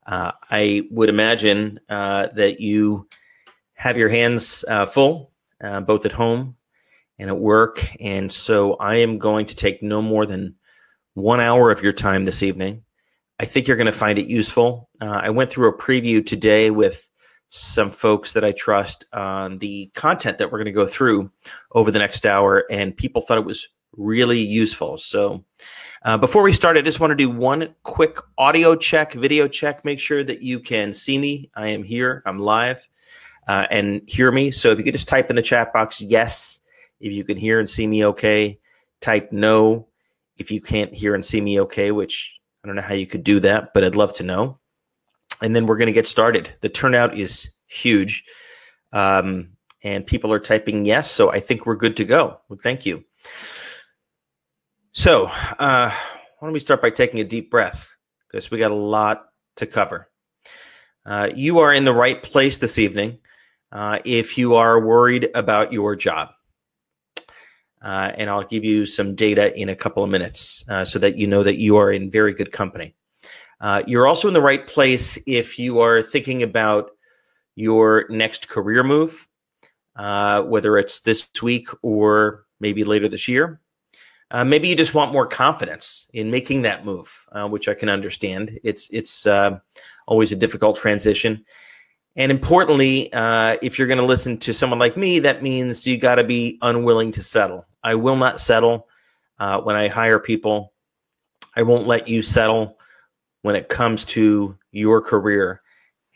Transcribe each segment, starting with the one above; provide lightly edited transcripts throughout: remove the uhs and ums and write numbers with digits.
I would imagine that you have your hands full, both at home and at work. And so I am going to take no more than 1 hour of your time this evening. I think you're going to find it useful. I went through a preview today with some folks that I trust on the content that we're going to go through over the next hour, and people thought it was really useful. So before we start, I just want to do one quick audio check, video check, make sure that you can see me. I am here, I'm live, and hear me. So if you could just type in the chat box, yes, if you can hear and see me okay. Type no if you can't hear and see me okay, which I don't know how you could do that, but I'd love to know. And then we're going to get started. The turnout is huge, and people are typing yes, so I think we're good to go. Well, thank you. So why don't we start by taking a deep breath, because we got a lot to cover. You are in the right place this evening if you are worried about your job. And I'll give you some data in a couple of minutes so that you know that you are in very good company. You're also in the right place if you are thinking about your next career move, whether it's this week or maybe later this year. Maybe you just want more confidence in making that move, which I can understand. It's always a difficult transition. And importantly, if you're going to listen to someone like me, that means you got to be unwilling to settle. I will not settle when I hire people. I won't let you settle when it comes to your career.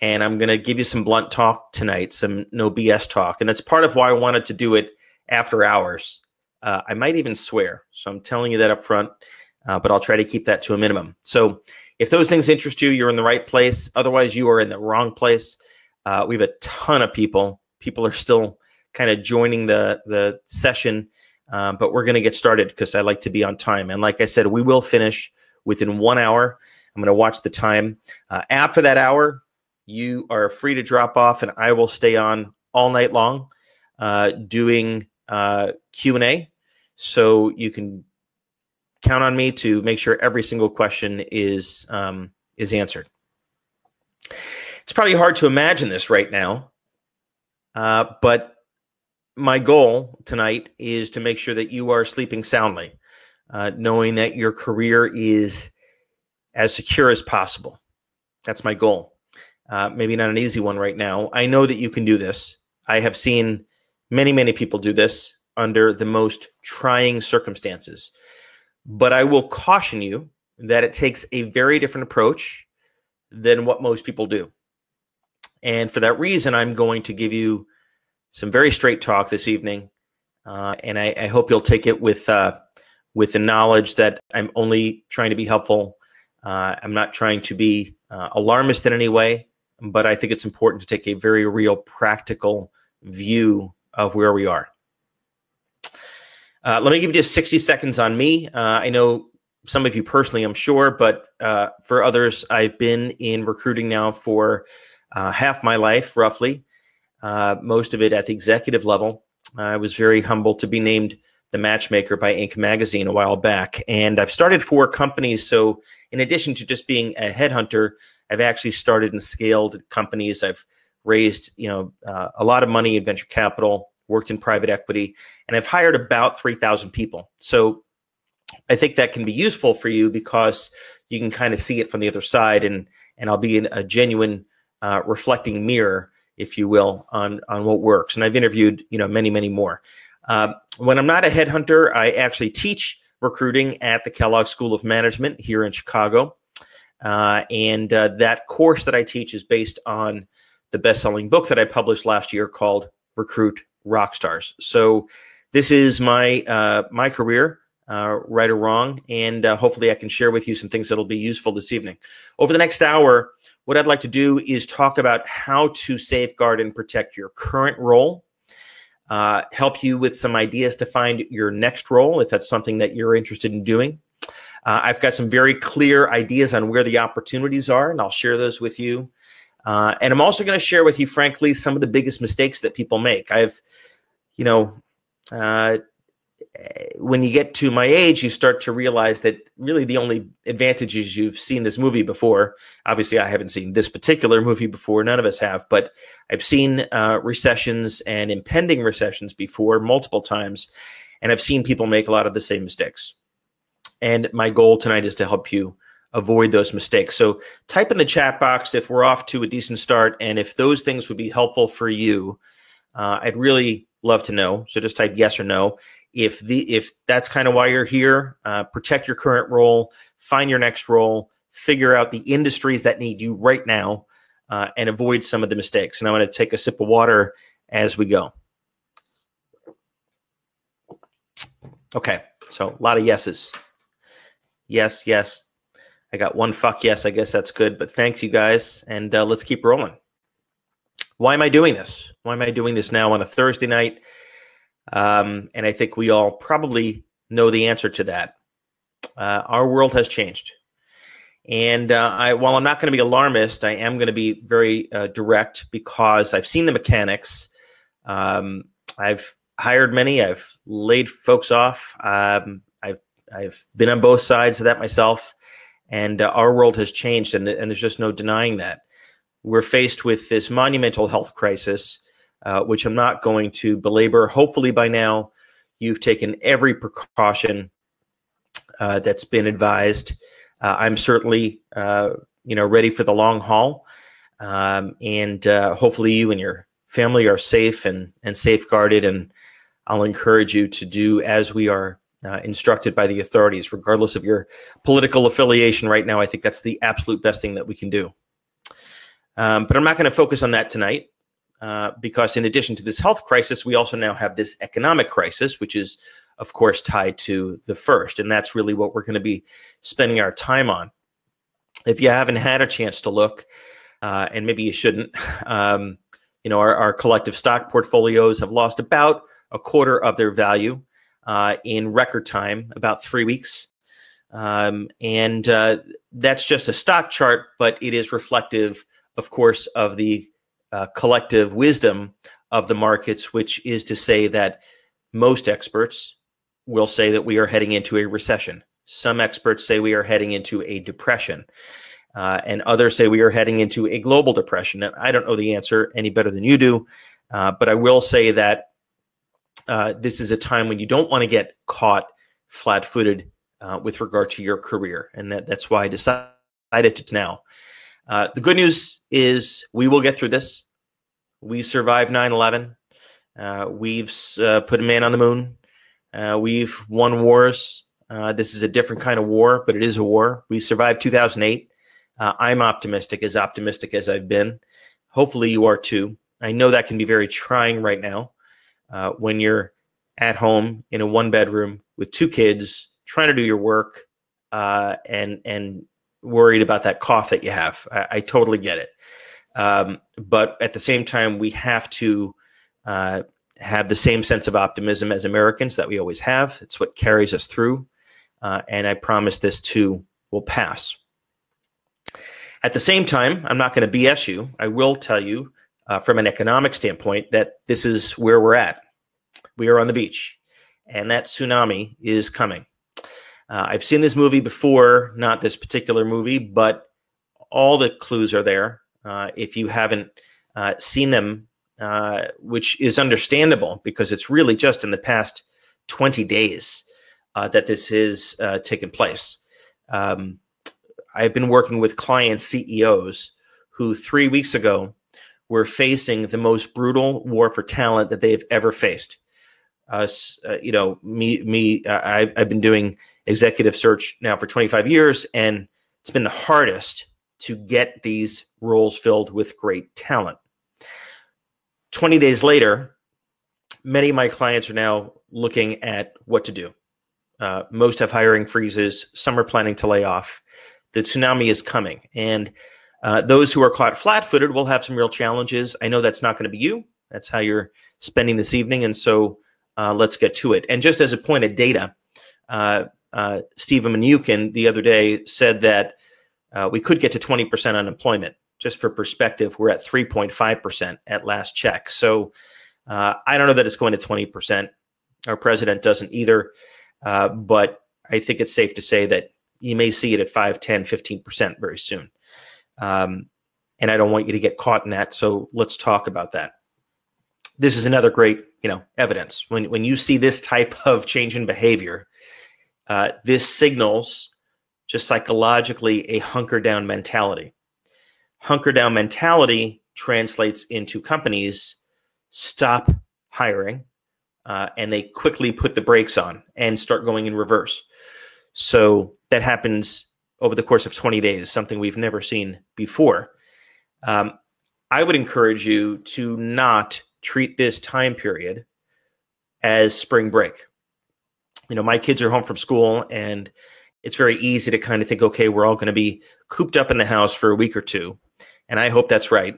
And I'm going to give you some blunt talk tonight, some no BS talk. And that's part of why I wanted to do it after hours. I might even swear. So I'm telling you that up front, but I'll try to keep that to a minimum. So if those things interest you, you're in the right place. Otherwise, you are in the wrong place. We have a ton of people. People are still kind of joining the session, but we're going to get started because I like to be on time. And like I said, we will finish within 1 hour. I'm going to watch the time. After that hour, you are free to drop off, and I will stay on all night long doing Q&A. So you can count on me to make sure every single question is answered. It's probably hard to imagine this right now, but my goal tonight is to make sure that you are sleeping soundly, knowing that your career is as secure as possible. That's my goal. Maybe not an easy one right now. I know that you can do this. I have seen many, many people do this under the most trying circumstances. But I will caution you that it takes a very different approach than what most people do. And for that reason, I'm going to give you some very straight talk this evening. And I hope you'll take it with the knowledge that I'm only trying to be helpful. I'm not trying to be alarmist in any way, but I think it's important to take a very real practical view of where we are. Let me give you just 60 seconds on me. I know some of you personally, I'm sure, but for others, I've been in recruiting now for half my life, roughly, most of it at the executive level. I was very humbled to be named the matchmaker by Inc. magazine a while back. And I've started 4 companies. So in addition to just being a headhunter, I've actually started and scaled companies. I've raised, a lot of money in venture capital, worked in private equity, and I've hired about 3,000 people. So I think that can be useful for you because you can kind of see it from the other side, and I'll be in a genuine reflecting mirror, if you will, on what works. And I've interviewed, many, many more. When I'm not a headhunter, I actually teach recruiting at the Kellogg School of Management here in Chicago. And that course that I teach is based on the best-selling book that I published last year called Recruit Rockstars. So this is my my career, right or wrong, and hopefully I can share with you some things that'll be useful this evening. Over the next hour, what I'd like to do is talk about how to safeguard and protect your current role, help you with some ideas to find your next role if that's something that you're interested in doing. I've got some very clear ideas on where the opportunities are, and I'll share those with you. And I'm also going to share with you, frankly, some of the biggest mistakes that people make. I've, when you get to my age, you start to realize that really the only advantage is you've seen this movie before. Obviously, I haven't seen this particular movie before. None of us have, but I've seen recessions and impending recessions before multiple times, and I've seen people make a lot of the same mistakes. And my goal tonight is to help you avoid those mistakes. So type in the chat box if we're off to a decent start, and if those things would be helpful for you. I'd really love to know. So just type yes or no. If that's kind of why you're here, protect your current role, find your next role, figure out the industries that need you right now, and avoid some of the mistakes. And I'm going to take a sip of water as we go. Okay, so a lot of yeses. Yes, yes. I got one fuck yes. I guess that's good. But thanks, you guys, and let's keep rolling. Why am I doing this? Why am I doing this now on a Thursday night? And I think we all probably know the answer to that. Our world has changed. And while I'm not going to be alarmist, I am going to be very direct because I've seen the mechanics. I've hired many. I've laid folks off. I've been on both sides of that myself. And our world has changed, and there's just no denying that. We're faced with this monumental health crisis, which I'm not going to belabor. Hopefully by now you've taken every precaution that's been advised. I'm certainly ready for the long haul, and hopefully you and your family are safe and safeguarded, and I'll encourage you to do as we are instructed by the authorities, regardless of your political affiliation right now. I think that's the absolute best thing that we can do. But I'm not going to focus on that tonight because in addition to this health crisis, we also now have this economic crisis, which is, of course, tied to the first. And that's really what we're going to be spending our time on. If you haven't had a chance to look, and maybe you shouldn't, our collective stock portfolios have lost about a quarter of their value in record time, about 3 weeks. And that's just a stock chart, but it is reflective, of course, of the collective wisdom of the markets, which is to say that most experts will say that we are heading into a recession. Some experts say we are heading into a depression, and others say we are heading into a global depression. And I don't know the answer any better than you do, but I will say that this is a time when you don't want to get caught flat-footed with regard to your career, and that's why I decided to now. The good news is we will get through this. We survived 9/11. We've put a man on the moon. We've won wars. This is a different kind of war, but it is a war. We survived 2008. I'm optimistic as I've been. Hopefully you are too. I know that can be very trying right now when you're at home in a one-bedroom with 2 kids, trying to do your work, and worried about that cough that you have. I totally get it. But at the same time, we have to have the same sense of optimism as Americans that we always have. It's what carries us through. And I promise this too will pass. At the same time, I'm not going to BS you. I will tell you from an economic standpoint that this is where we're at. We are on the beach, and that tsunami is coming. I've seen this movie before, not this particular movie, but all the clues are there. If you haven't seen them, which is understandable because it's really just in the past 20 days that this has taken place. I've been working with client CEOs who 3 weeks ago were facing the most brutal war for talent that they've ever faced. I've been doing executive search now for 25 years, and it's been the hardest to get these roles filled with great talent. 20 days later, many of my clients are now looking at what to do. Most have hiring freezes. Some are planning to lay off. The tsunami is coming, and those who are caught flat-footed will have some real challenges. I know that's not going to be you. That's how you're spending this evening, and so let's get to it. And just as a point of data, Stephen Mnuchin the other day said that we could get to 20% unemployment. Just for perspective, we're at 3.5% at last check. So I don't know that it's going to 20%. Our president doesn't either. But I think it's safe to say that you may see it at 5, 10, 15% very soon. And I don't want you to get caught in that. So let's talk about that. This is another great, evidence. When you see this type of change in behavior, this signals just psychologically a hunker down mentality. Hunker down mentality translates into companies stop hiring and they quickly put the brakes on and start going in reverse. So that happens over the course of 20 days, something we've never seen before. I would encourage you to not treat this time period as spring break. My kids are home from school, and it's very easy to kind of think, okay, we're all going to be cooped up in the house for a week or two. And I hope that's right.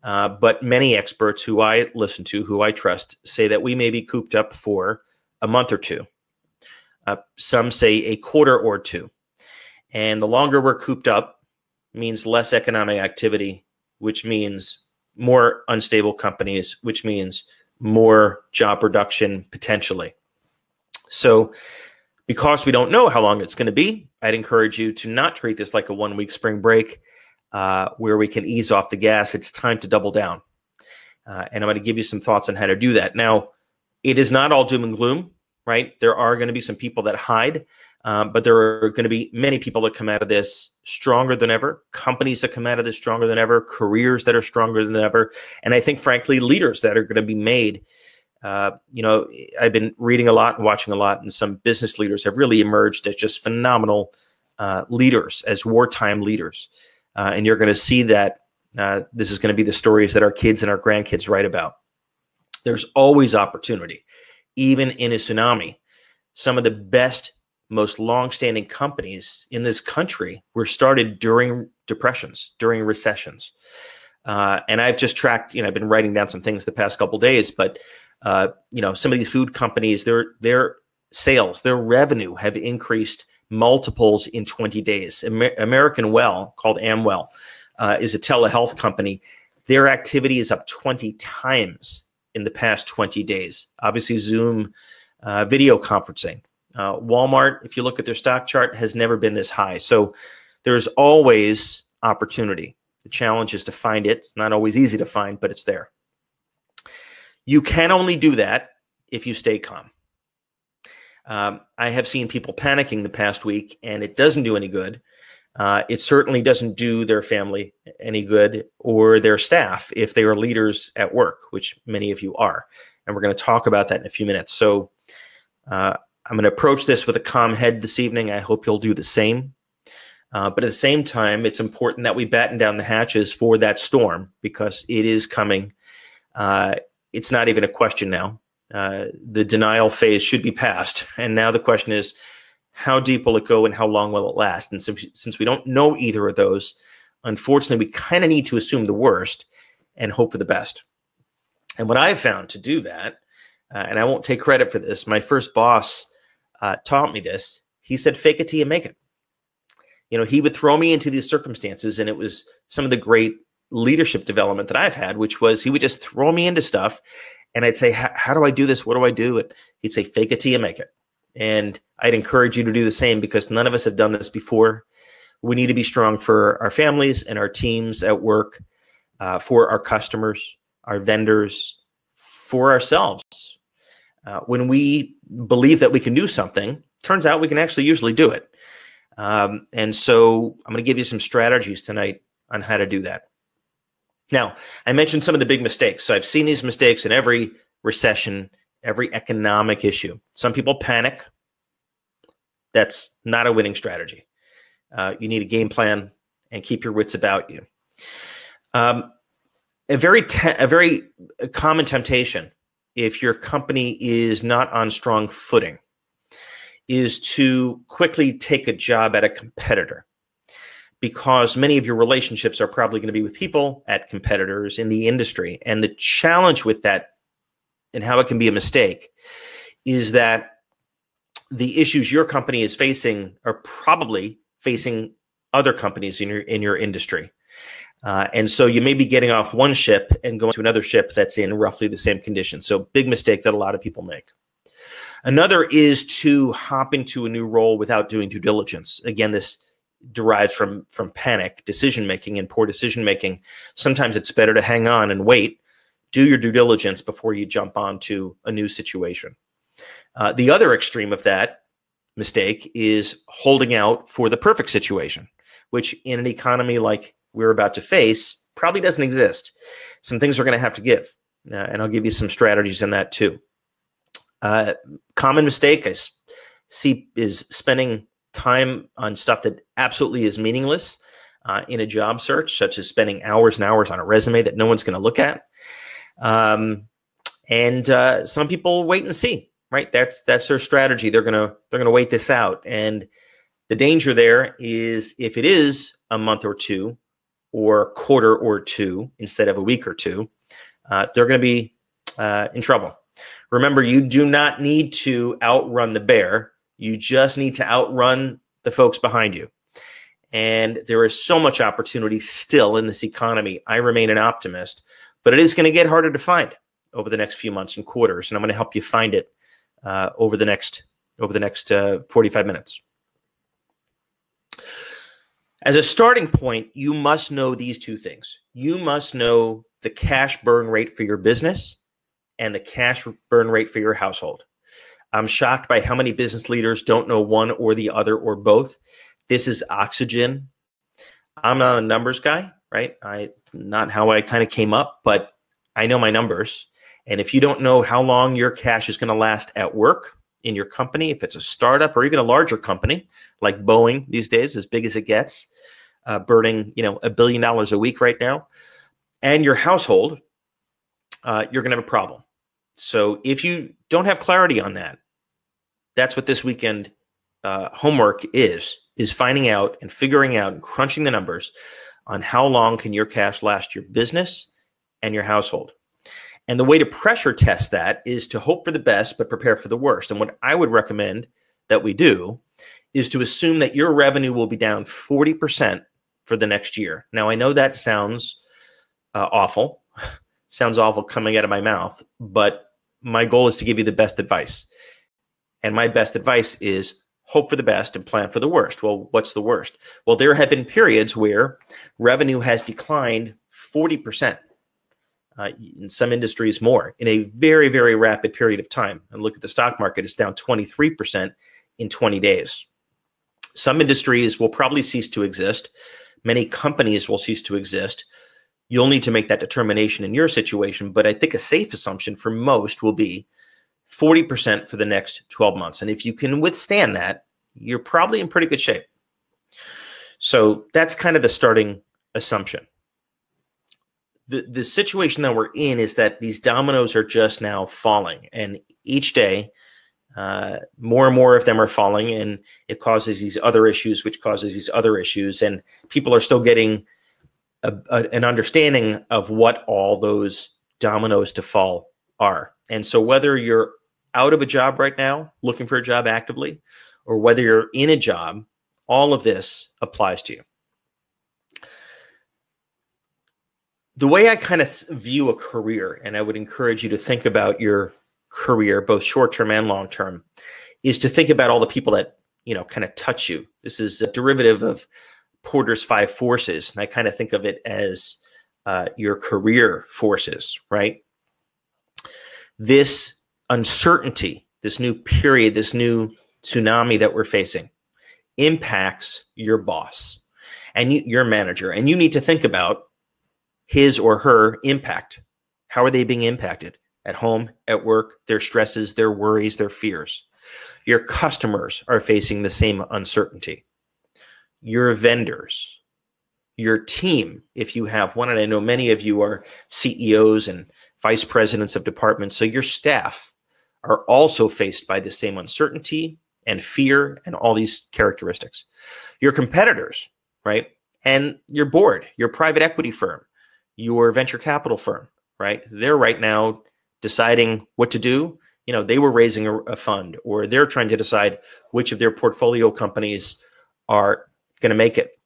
But many experts who I listen to, who I trust, say that we may be cooped up for a month or two. Some say a quarter or two. And the longer we're cooped up means less economic activity, which means more unstable companies, which means more job reduction potentially. So because we don't know how long it's going to be, I'd encourage you to not treat this like a 1-week spring break where we can ease off the gas. It's time to double down. And I'm going to give you some thoughts on how to do that. Now, it is not all doom and gloom, right? There are going to be some people that hide, but there are going to be many people that come out of this stronger than ever, companies that come out of this stronger than ever, careers that are stronger than ever, and I think, frankly, leaders that are going to be made. I've been reading a lot and watching a lot, and some business leaders have really emerged as just phenomenal leaders, as wartime leaders. And you're going to see that this is going to be the stories that our kids and our grandkids write about. There's always opportunity, even in a tsunami. Some of the best, most long-standing companies in this country were started during depressions, during recessions. And I've just tracked, I've been writing down some things the past couple of days, but some of these food companies, their sales, their revenue have increased multiples in 20 days. American Well, called Amwell, is a telehealth company. Their activity is up 20 times in the past 20 days. Obviously, Zoom video conferencing. Walmart, if you look at their stock chart, has never been this high. So there's always opportunity. The challenge is to find it. It's not always easy to find, but it's there. You can only do that if you stay calm. I have seen people panicking the past week, and it doesn't do any good. It certainly doesn't do their family any good or their staff if they are leaders at work, which many of you are. And we're going to talk about that in a few minutes. So I'm going to approach this with a calm head this evening. I hope you'll do the same. But at the same time, it's important that we batten down the hatches for that storm because it is coming. It's not even a question now. The denial phase should be past. And now the question is, how deep will it go and how long will it last? And since we don't know either of those, unfortunately, we kind of need to assume the worst and hope for the best. And what I've found to do that, and I won't take credit for this, my first boss taught me this. He said, fake it till you make it. He would throw me into these circumstances, and it was some of the great leadership development that I've had, which was he would just throw me into stuff, and I'd say, how do I do this? What do I do? And he'd say, fake it till you make it. And I'd encourage you to do the same because none of us have done this before. We need to be strong for our families and our teams at work, for our customers, our vendors, for ourselves. When we believe that we can do something, turns out we can actually usually do it. And so I'm going to give you some strategies tonight on how to do that. Now, I mentioned some of the big mistakes. So I've seen these mistakes in every recession, every economic issue. Some people panic. That's not a winning strategy. You need a game plan and keep your wits about you. A very common temptation, if your company is not on strong footing, is to quickly take a job at a competitor, because many of your relationships are probably going to be with people at competitors in the industry. And the challenge with that and how it can be a mistake is that the issues your company is facing are probably facing other companies in your industry. And so you may be getting off one ship and going to another ship that's in roughly the same condition. So big mistake that a lot of people make. Another is to hop into a new role without doing due diligence. Again, this derives from panic, decision-making, and poor decision-making. Sometimes it's better to hang on and wait. Do your due diligence before you jump onto a new situation. The other extreme of that mistake is holding out for the perfect situation, which in an economy like we're about to face probably doesn't exist. Some things are going to have to give, and I'll give you some strategies in that too. Common mistake I see is spending time on stuff that absolutely is meaningless in a job search, such as spending hours and hours on a resume that no one's going to look at. Some people wait and see, right? That's their strategy. They're gonna wait this out. And the danger there is if it is a month or two or a quarter or two instead of a week or two, they're going to be in trouble. Remember, you do not need to outrun the bear. You just need to outrun the folks behind you. And there is so much opportunity still in this economy. I remain an optimist, but it is going to get harder to find over the next few months and quarters. And I'm going to help you find it over the next 45 minutes. As a starting point, you must know these two things. You must know the cash burn rate for your business and the cash burn rate for your household. I'm shocked by how many business leaders don't know one or the other or both. This is oxygen. I'm not a numbers guy, right? Not how I kind of came up, but I know my numbers. And if you don't know how long your cash is going to last at work in your company, if it's a startup or even a larger company like Boeing these days, as big as it gets, burning $1 billion a week right now, and your household, you're going to have a problem. So if you don't have clarity on that, that's what this weekend homework is finding out and figuring out and crunching the numbers on how long can your cash last your business and your household. And the way to pressure test that is to hope for the best, but prepare for the worst. And what I would recommend that we do is to assume that your revenue will be down 40% for the next year. Now, I know that sounds awful. Sounds awful coming out of my mouth, but my goal is to give you the best advice. And my best advice is hope for the best and plan for the worst. Well, what's the worst? Well, there have been periods where revenue has declined 40%. In some industries more, in a very, very rapid period of time. And look at the stock market, it's down 23% in 20 days. Some industries will probably cease to exist. Many companies will cease to exist. You'll need to make that determination in your situation, but I think a safe assumption for most will be 40% for the next 12 months. And if you can withstand that, you're probably in pretty good shape. So that's kind of the starting assumption. The situation that we're in is that these dominoes are just now falling, and each day more and more of them are falling, and it causes these other issues, which causes these other issues, and people are still getting an understanding of what all those dominoes to fall are. And so whether you're out of a job right now, looking for a job actively, or whether you're in a job, all of this applies to you. The way I kind of view a career, and I would encourage you to think about your career, both short-term and long-term, is to think about all the people that, kind of touch you. This is a derivative of Porter's 5 forces. And I kind of think of it as your career forces, right? This uncertainty, this new period, this new tsunami that we're facing impacts your boss and your manager. And you need to think about his or her impact. How are they being impacted at home, at work, their stresses, their worries, their fears? Your customers are facing the same uncertainty. Your vendors, your team, if you have one, and I know many of you are CEOs and vice presidents of departments, so your staff are also faced by the same uncertainty and fear and all these characteristics. Your competitors, right? And your board, your private equity firm, your venture capital firm, right? They're right now deciding what to do. They were raising a fund, or they're trying to decide which of their portfolio companies are going to make it.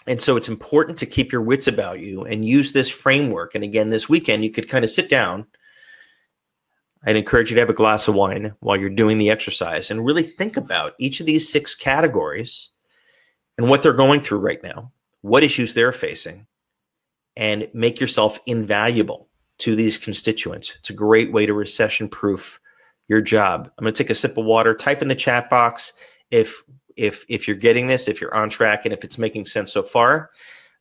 And so it's important to keep your wits about you and use this framework. And again, this weekend, you could kind of sit down I'd encourage you to have a glass of wine while you're doing the exercise and really think about each of these 6 categories and what they're going through right now, what issues they're facing, and make yourself invaluable to these constituents. It's a great way to recession-proof your job. I'm going to take a sip of water. Type in the chat box if you're getting this, if you're on track, and if it's making sense so far.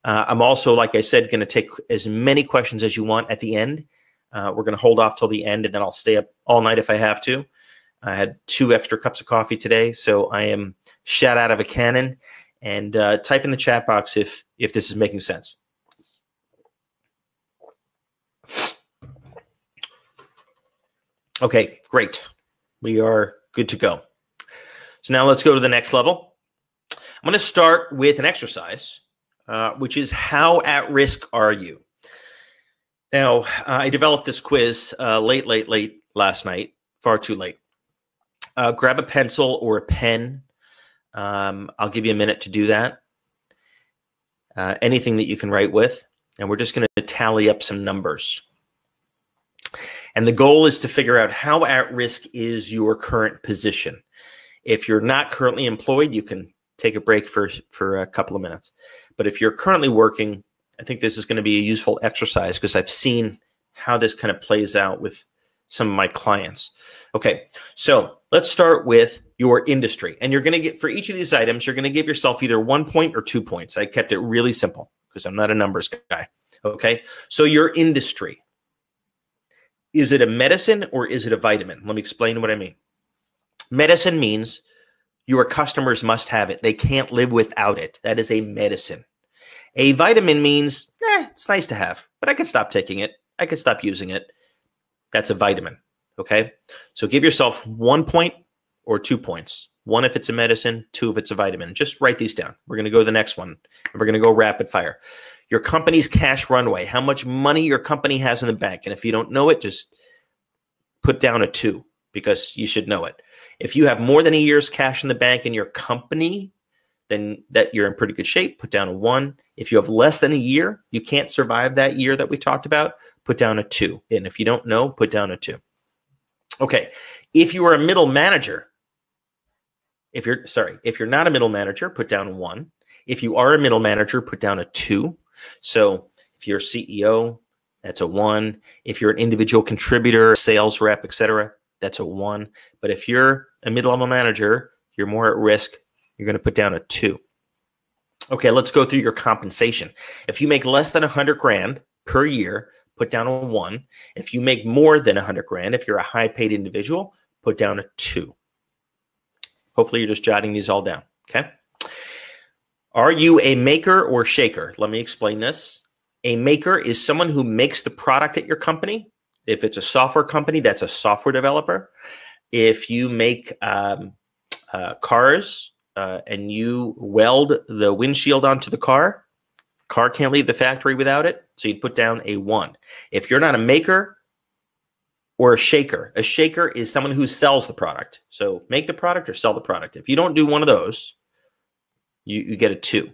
I'm also, like I said, going to take as many questions as you want at the end. We're going to hold off till the end, and then I'll stay up all night if I have to. I had 2 extra cups of coffee today, so I am shot out of a cannon. And type in the chat box if this is making sense. Okay, great. We are good to go. So now let's go to the next level. I'm going to start with an exercise, which is how at risk are you? Now, I developed this quiz late last night, far too late. Grab a pencil or a pen. I'll give you a minute to do that. Anything that you can write with. And we're just going to tally up some numbers. And the goal is to figure out how at risk is your current position. If you're not currently employed, you can take a break for a couple of minutes. But if you're currently working, I think this is going to be a useful exercise because I've seen how this kind of plays out with some of my clients. Okay, so let's start with your industry. And you're going to get, for each of these items, you're going to give yourself either 1 point or 2 points. I kept it really simple because I'm not a numbers guy. Okay, so your industry. Is it a medicine or is it a vitamin? Let me explain what I mean. Medicine means your customers must have it. They can't live without it. That is a medicine. A vitamin means, it's nice to have, but I could stop taking it. I could stop using it. That's a vitamin, okay? So give yourself 1 point or 2 points. 1 if it's a medicine, 2 if it's a vitamin. Just write these down. We're going to go to the next one. And we're going to go rapid fire. Your company's cash runway, how much money your company has in the bank. And if you don't know it, just put down a 2 because you should know it. If you have more than a year's cash in the bank in your company, then that you're in pretty good shape, put down a 1. If you have less than a year, you can't survive that year that we talked about, put down a 2. And if you don't know, put down a 2. Okay, if you are a middle manager, if you're not a middle manager, put down a 1. If you are a middle manager, put down a 2. So if you're a CEO, that's a 1. If you're an individual contributor, sales rep, etc., that's a 1. But if you're a mid-level manager, you're more at risk, you're going to put down a 2. Okay, let's go through your compensation. If you make less than 100 grand per year, put down a 1. If you make more than 100 grand, if you're a high-paid individual, put down a 2. Hopefully you're just jotting these all down, okay? Are you a maker or shaker? Let me explain this. A maker is someone who makes the product at your company. If it's a software company, that's a software developer. If you make cars and you weld the windshield onto the car can't leave the factory without it, so you'd put down a 1. If you're not a maker or a shaker is someone who sells the product. So make the product or sell the product. If you don't do one of those, you get a 2,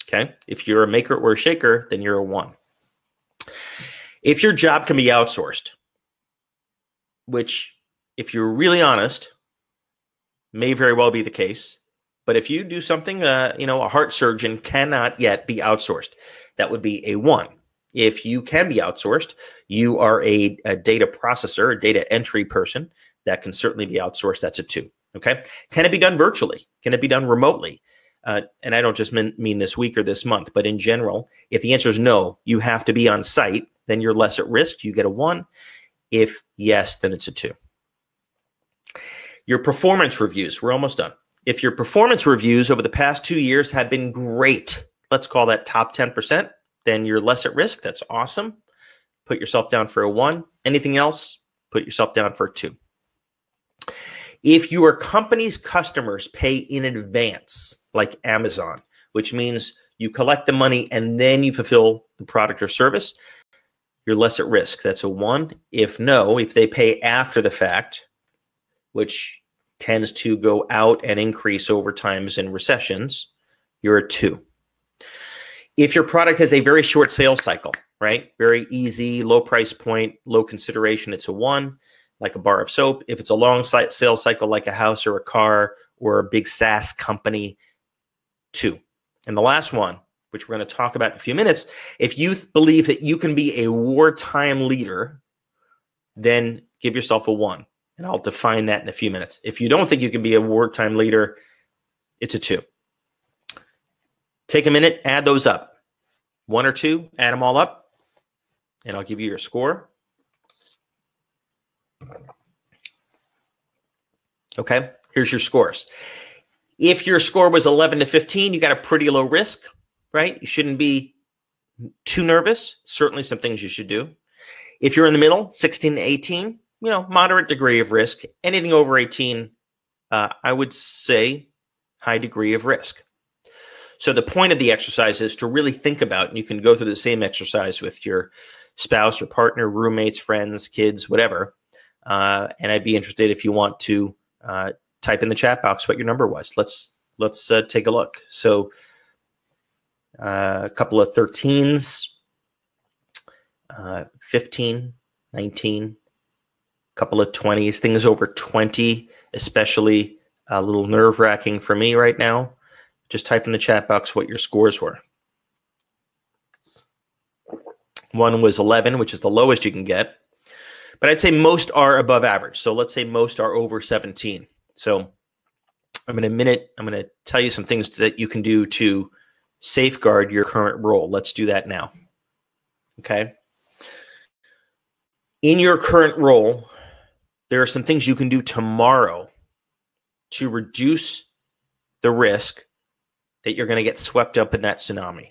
okay? If you're a maker or a shaker, then you're a 1. If your job can be outsourced, which, if you're really honest, may very well be the case, but if you do something, a heart surgeon cannot yet be outsourced, that would be a 1. If you can be outsourced, you are a data processor, a data entry person, that can certainly be outsourced, that's a 2, okay? Can it be done virtually? Can it be done remotely? And I don't just mean this week or this month, but in general, if the answer is no, you have to be on site, then you're less at risk. You get a 1. If yes, then it's a 2. Your performance reviews, we're almost done. If your performance reviews over the past 2 years have been great, let's call that top 10%, then you're less at risk. That's awesome. Put yourself down for a 1. Anything else, put yourself down for a 2. If your company's customers pay in advance, like Amazon, which means you collect the money and then you fulfill the product or service, you're less at risk. That's a 1. If they pay after the fact, which tends to go out and increase over times in recessions, you're a 2. If your product has a very short sales cycle, right? Very easy, low price point, low consideration, it's a 1. like a bar of soap. If it's a long sales cycle, like a house or a car or a big SaaS company, 2. And the last one, which we're going to talk about in a few minutes, if you believe that you can be a wartime leader, then give yourself a 1. And I'll define that in a few minutes. If you don't think you can be a wartime leader, it's a 2. Take a minute, add those up. 1 or 2, add them all up, and I'll give you your score. Okay, here's your scores. If your score was 11 to 15, you got a pretty low risk, right? You shouldn't be too nervous. Certainly some things you should do. If you're in the middle, 16 to 18, moderate degree of risk. Anything over 18, I would say high degree of risk. So the point of the exercise is to really think about, and you can go through the same exercise with your spouse, your partner, roommates, friends, kids, whatever. And I'd be interested if you want to type in the chat box what your number was. Let's take a look. So a couple of 13s, 15, 19, a couple of 20s, things over 20, especially a little nerve-wracking for me right now. Just type in the chat box what your scores were. 1 was 11, which is the lowest you can get. But I'd say most are above average. So let's say most are over 17. So in a minute, I'm going to tell you some things that you can do to safeguard your current role. Let's do that now. Okay. In your current role, there are some things you can do tomorrow to reduce the risk that you're going to get swept up in that tsunami.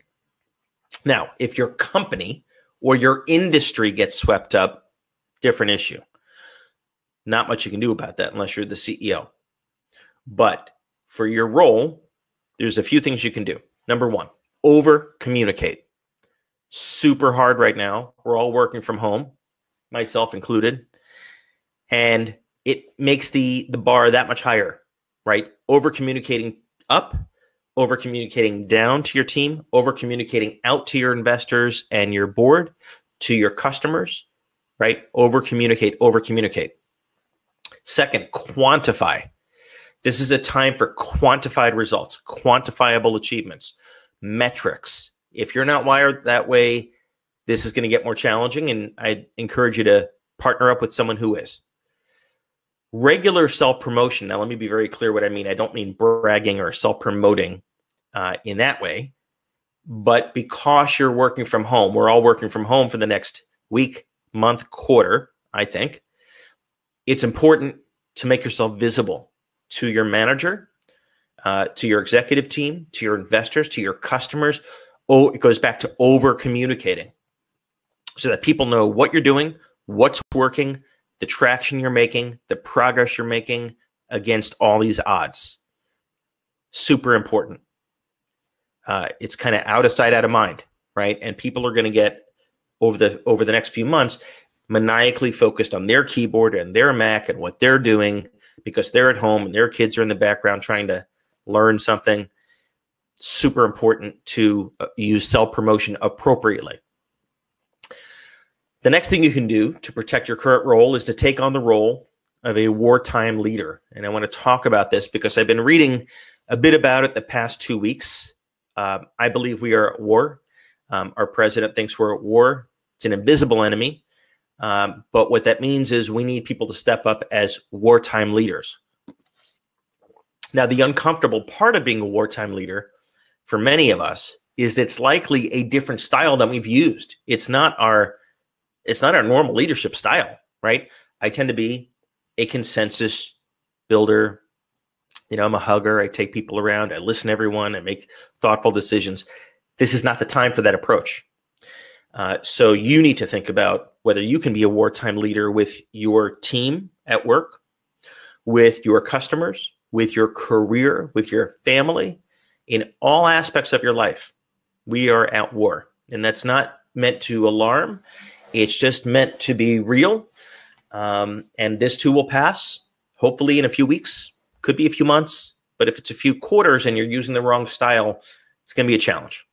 Now, if your company or your industry gets swept up, different issue. Not much you can do about that unless you're the CEO. But for your role, there's a few things you can do. Number 1, over communicate. Super hard right now. We're all working from home, myself included. And it makes the bar that much higher, right? Over communicating up, over communicating down to your team, over communicating out to your investors and your board, to your customers, right? Over communicate, over communicate. Second, quantify. This is a time for quantified results, quantifiable achievements, metrics. If you're not wired that way, this is going to get more challenging, and I encourage you to partner up with someone who is. Regular self-promotion. Now, let me be very clear what I mean. I don't mean bragging or self-promoting in that way, but because you're working from home, we're all working from home for the next week, month, quarter, I think. It's important to make yourself visible to your manager, to your executive team, to your investors, to your customers. Oh, it goes back to over-communicating so that people know what you're doing, what's working, the traction you're making, the progress you're making against all these odds. Super important. It's kind of out of sight, out of mind, right? And people are going to get over the next few months maniacally focused on their keyboard and their Mac and what they're doing because they're at home and their kids are in the background trying to learn something. Super important to use self-promotion appropriately. The next thing you can do to protect your current role is to take on the role of a wartime leader. And I want to talk about this because I've been reading a bit about it the past 2 weeks. I believe we are at war. Our president thinks we're at war. It's an invisible enemy. But what that means is we need people to step up as wartime leaders. Now, the uncomfortable part of being a wartime leader for many of us is that it's likely a different style than we've used. It's not our normal leadership style, right? I tend to be a consensus builder. I'm a hugger. I take people around. I listen to everyone. I make thoughtful decisions. This is not the time for that approach. So you need to think about whether you can be a wartime leader with your team at work, with your customers, with your career, with your family, in all aspects of your life. We are at war, and that's not meant to alarm. It's just meant to be real. And this too will pass, hopefully in a few weeks, could be a few months. But if it's a few quarters and you're using the wrong style, it's going to be a challenge.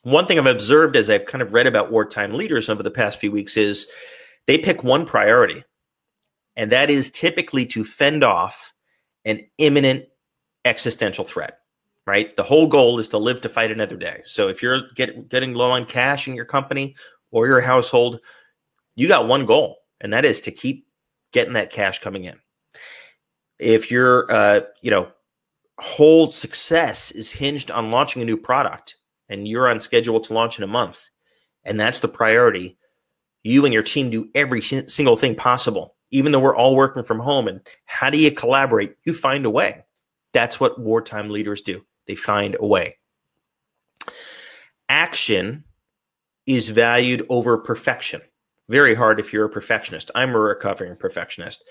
One thing I've observed as I've kind of read about wartime leaders over the past few weeks is they pick one priority. And that is typically to fend off an imminent existential threat, right? The whole goal is to live to fight another day. So if you're getting low on cash in your company or your household, you got one goal, and that is to keep getting that cash coming in. If your whole success is hinged on launching a new product and you're on schedule to launch in a month, and that's the priority, you and your team do every single thing possible, even though we're all working from home. And how do you collaborate? You find a way. That's what wartime leaders do. They find a way. Action is valued over perfection. Very hard if you're a perfectionist. I'm a recovering perfectionist.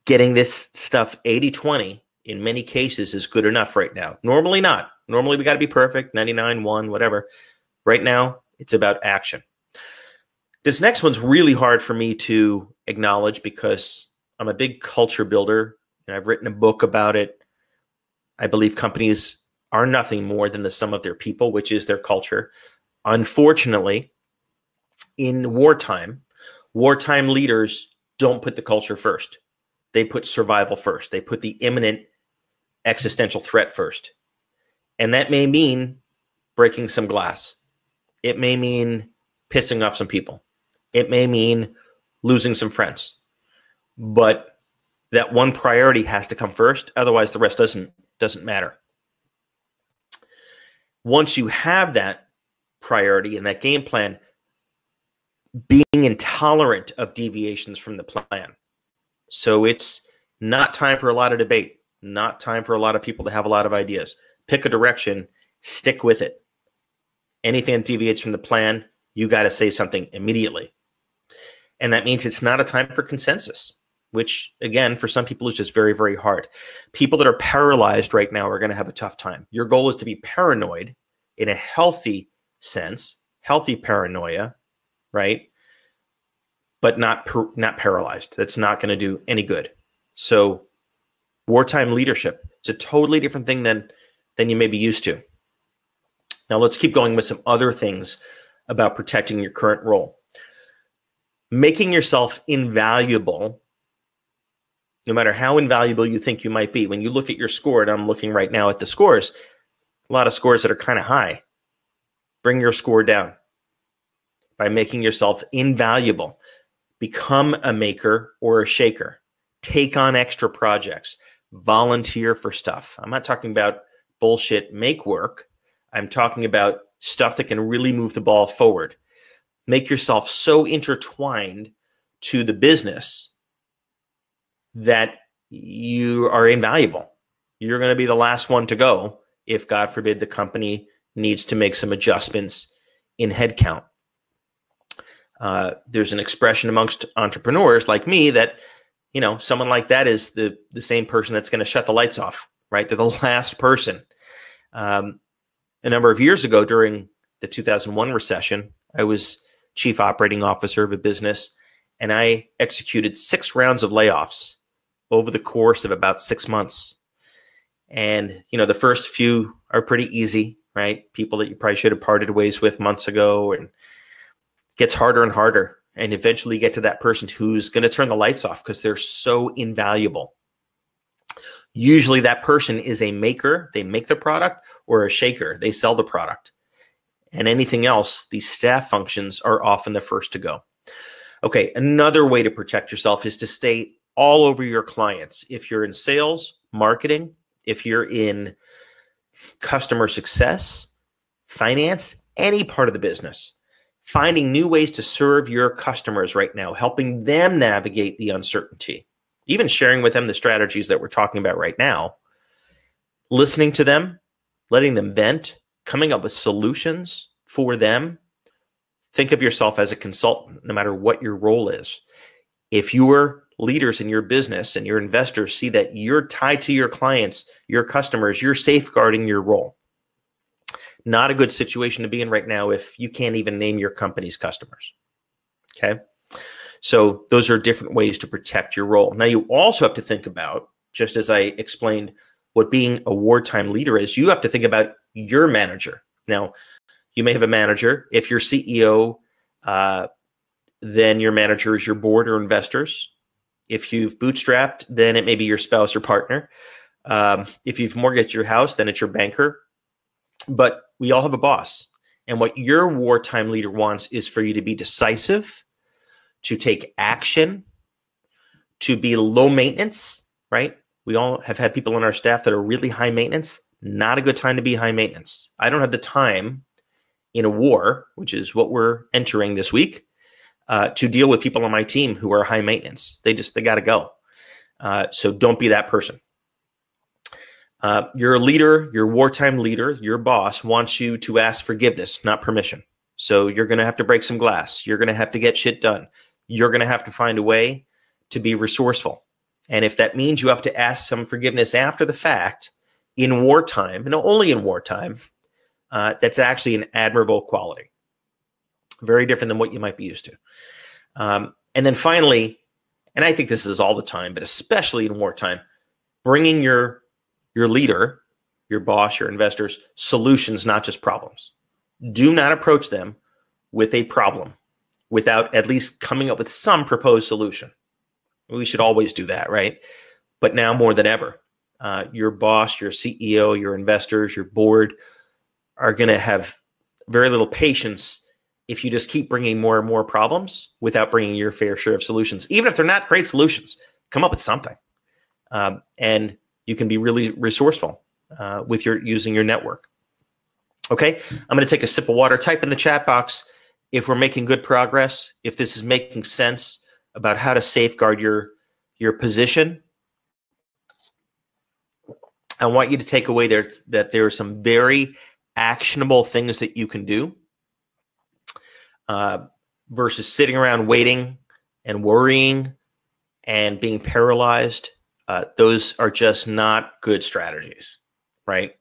Getting this stuff 80-20 in many cases is good enough right now. Normally not. Normally we got to be perfect, 99-1, whatever. Right now, it's about action. This next one's really hard for me to acknowledge because I'm a big culture builder, and I've written a book about it. I believe companies are nothing more than the sum of their people, which is their culture. Unfortunately, in wartime leaders don't put the culture first. They put survival first. They put the imminent existential threat first. And that may mean breaking some glass. It may mean pissing off some people. It may mean losing some friends. But that one priority has to come first. Otherwise, the rest doesn't matter. Once you have that priority and that game plan, being intolerant of deviations from the plan. So it's not time for a lot of debate, not time for a lot of people to have a lot of ideas. Pick a direction, stick with it. Anything that deviates from the plan, you got to say something immediately. And that means it's not a time for consensus, which, again, for some people is just very, very hard. People that are paralyzed right now are going to have a tough time. Your goal is to be paranoid in a healthy sense, healthy paranoia, right? But not paralyzed. That's not going to do any good. So wartime leadership, it's a totally different thing than you may be used to. Now let's keep going with some other things about protecting your current role. Making yourself invaluable, no matter how invaluable you think you might be. When you look at your score, and I'm looking right now at the scores, a lot of scores that are kind of high. Bring your score down by making yourself invaluable. Become a maker or a shaker. Take on extra projects. Volunteer for stuff. I'm not talking about bullshit make work. I'm talking about stuff that can really move the ball forward. Make yourself so intertwined to the business that you are invaluable. You're going to be the last one to go if, God forbid, the company needs to make some adjustments in headcount. There's an expression amongst entrepreneurs like me that, someone like that is the same person that's going to shut the lights off, right? They're the last person. A number of years ago during the 2001 recession, I was chief operating officer of a business, and I executed 6 rounds of layoffs over the course of about 6 months. And, the first few are pretty easy, right? People that you probably should have parted ways with months ago, and it gets harder and harder. And eventually you get to that person who's going to turn the lights off because they're so invaluable. Usually that person is a maker. They make the product, or a shaker. They sell the product. And anything else, these staff functions are often the first to go. Okay, another way to protect yourself is to stay all over your clients. If you're in sales, marketing, if you're in customer success, finance, any part of the business, finding new ways to serve your customers right now, helping them navigate the uncertainty, even sharing with them the strategies that we're talking about right now, listening to them, letting them vent, coming up with solutions for them. Think of yourself as a consultant, no matter what your role is. If your leaders in your business and your investors see that you're tied to your clients, your customers, you're safeguarding your role. Not a good situation to be in right now if you can't even name your company's customers. Okay? So those are different ways to protect your role. Now you also have to think about, just as I explained what being a wartime leader is, you have to think about your manager. Now, you may have a manager. If you're CEO, then your manager is your board or investors. If you've bootstrapped, then it may be your spouse or partner. If you've mortgaged your house, then it's your banker. But we all have a boss. And what your wartime leader wants is for you to be decisive, to take action, to be low maintenance, right? We all have had people on our staff that are really high maintenance. Not a good time to be high maintenance. I don't have the time in a war, which is what we're entering this week, to deal with people on my team who are high maintenance. They got to go. So don't be that person. Your leader, your wartime leader, your boss wants you to ask forgiveness, not permission. So you're going to have to break some glass. You're going to have to get shit done. You're going to have to find a way to be resourceful. And if that means you have to ask some forgiveness after the fact in wartime, and only in wartime, that's actually an admirable quality. Very different than what you might be used to. And then finally, and I think this is all the time, but especially in wartime, bringing your leader, your boss, your investors, solutions, not just problems. Do not approach them with a problem without at least coming up with some proposed solution. We should always do that, right? But now more than ever, your boss, your CEO, your investors, your board are going to have very little patience if you just keep bringing more and more problems without bringing your fair share of solutions. Even if they're not great solutions, come up with something. And you can be really resourceful with using your network. Okay, I'm going to take a sip of water. Type in the chat box if we're making good progress, if this is making sense about how to safeguard your position. I want you to take away that there are some very actionable things that you can do versus sitting around waiting and worrying and being paralyzed. Those are just not good strategies, right?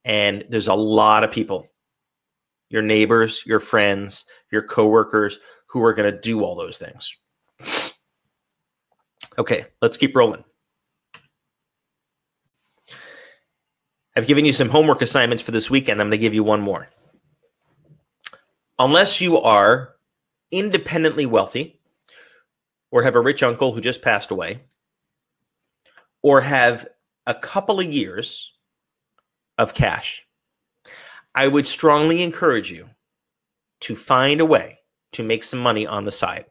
And there's a lot of people, your neighbors, your friends, your coworkers, who are going to do all those things. Okay, let's keep rolling. I've given you some homework assignments for this weekend. I'm going to give you one more. Unless you are independently wealthy or have a rich uncle who just passed away or have a couple of years of cash, I would strongly encourage you to find a way to make some money on the side.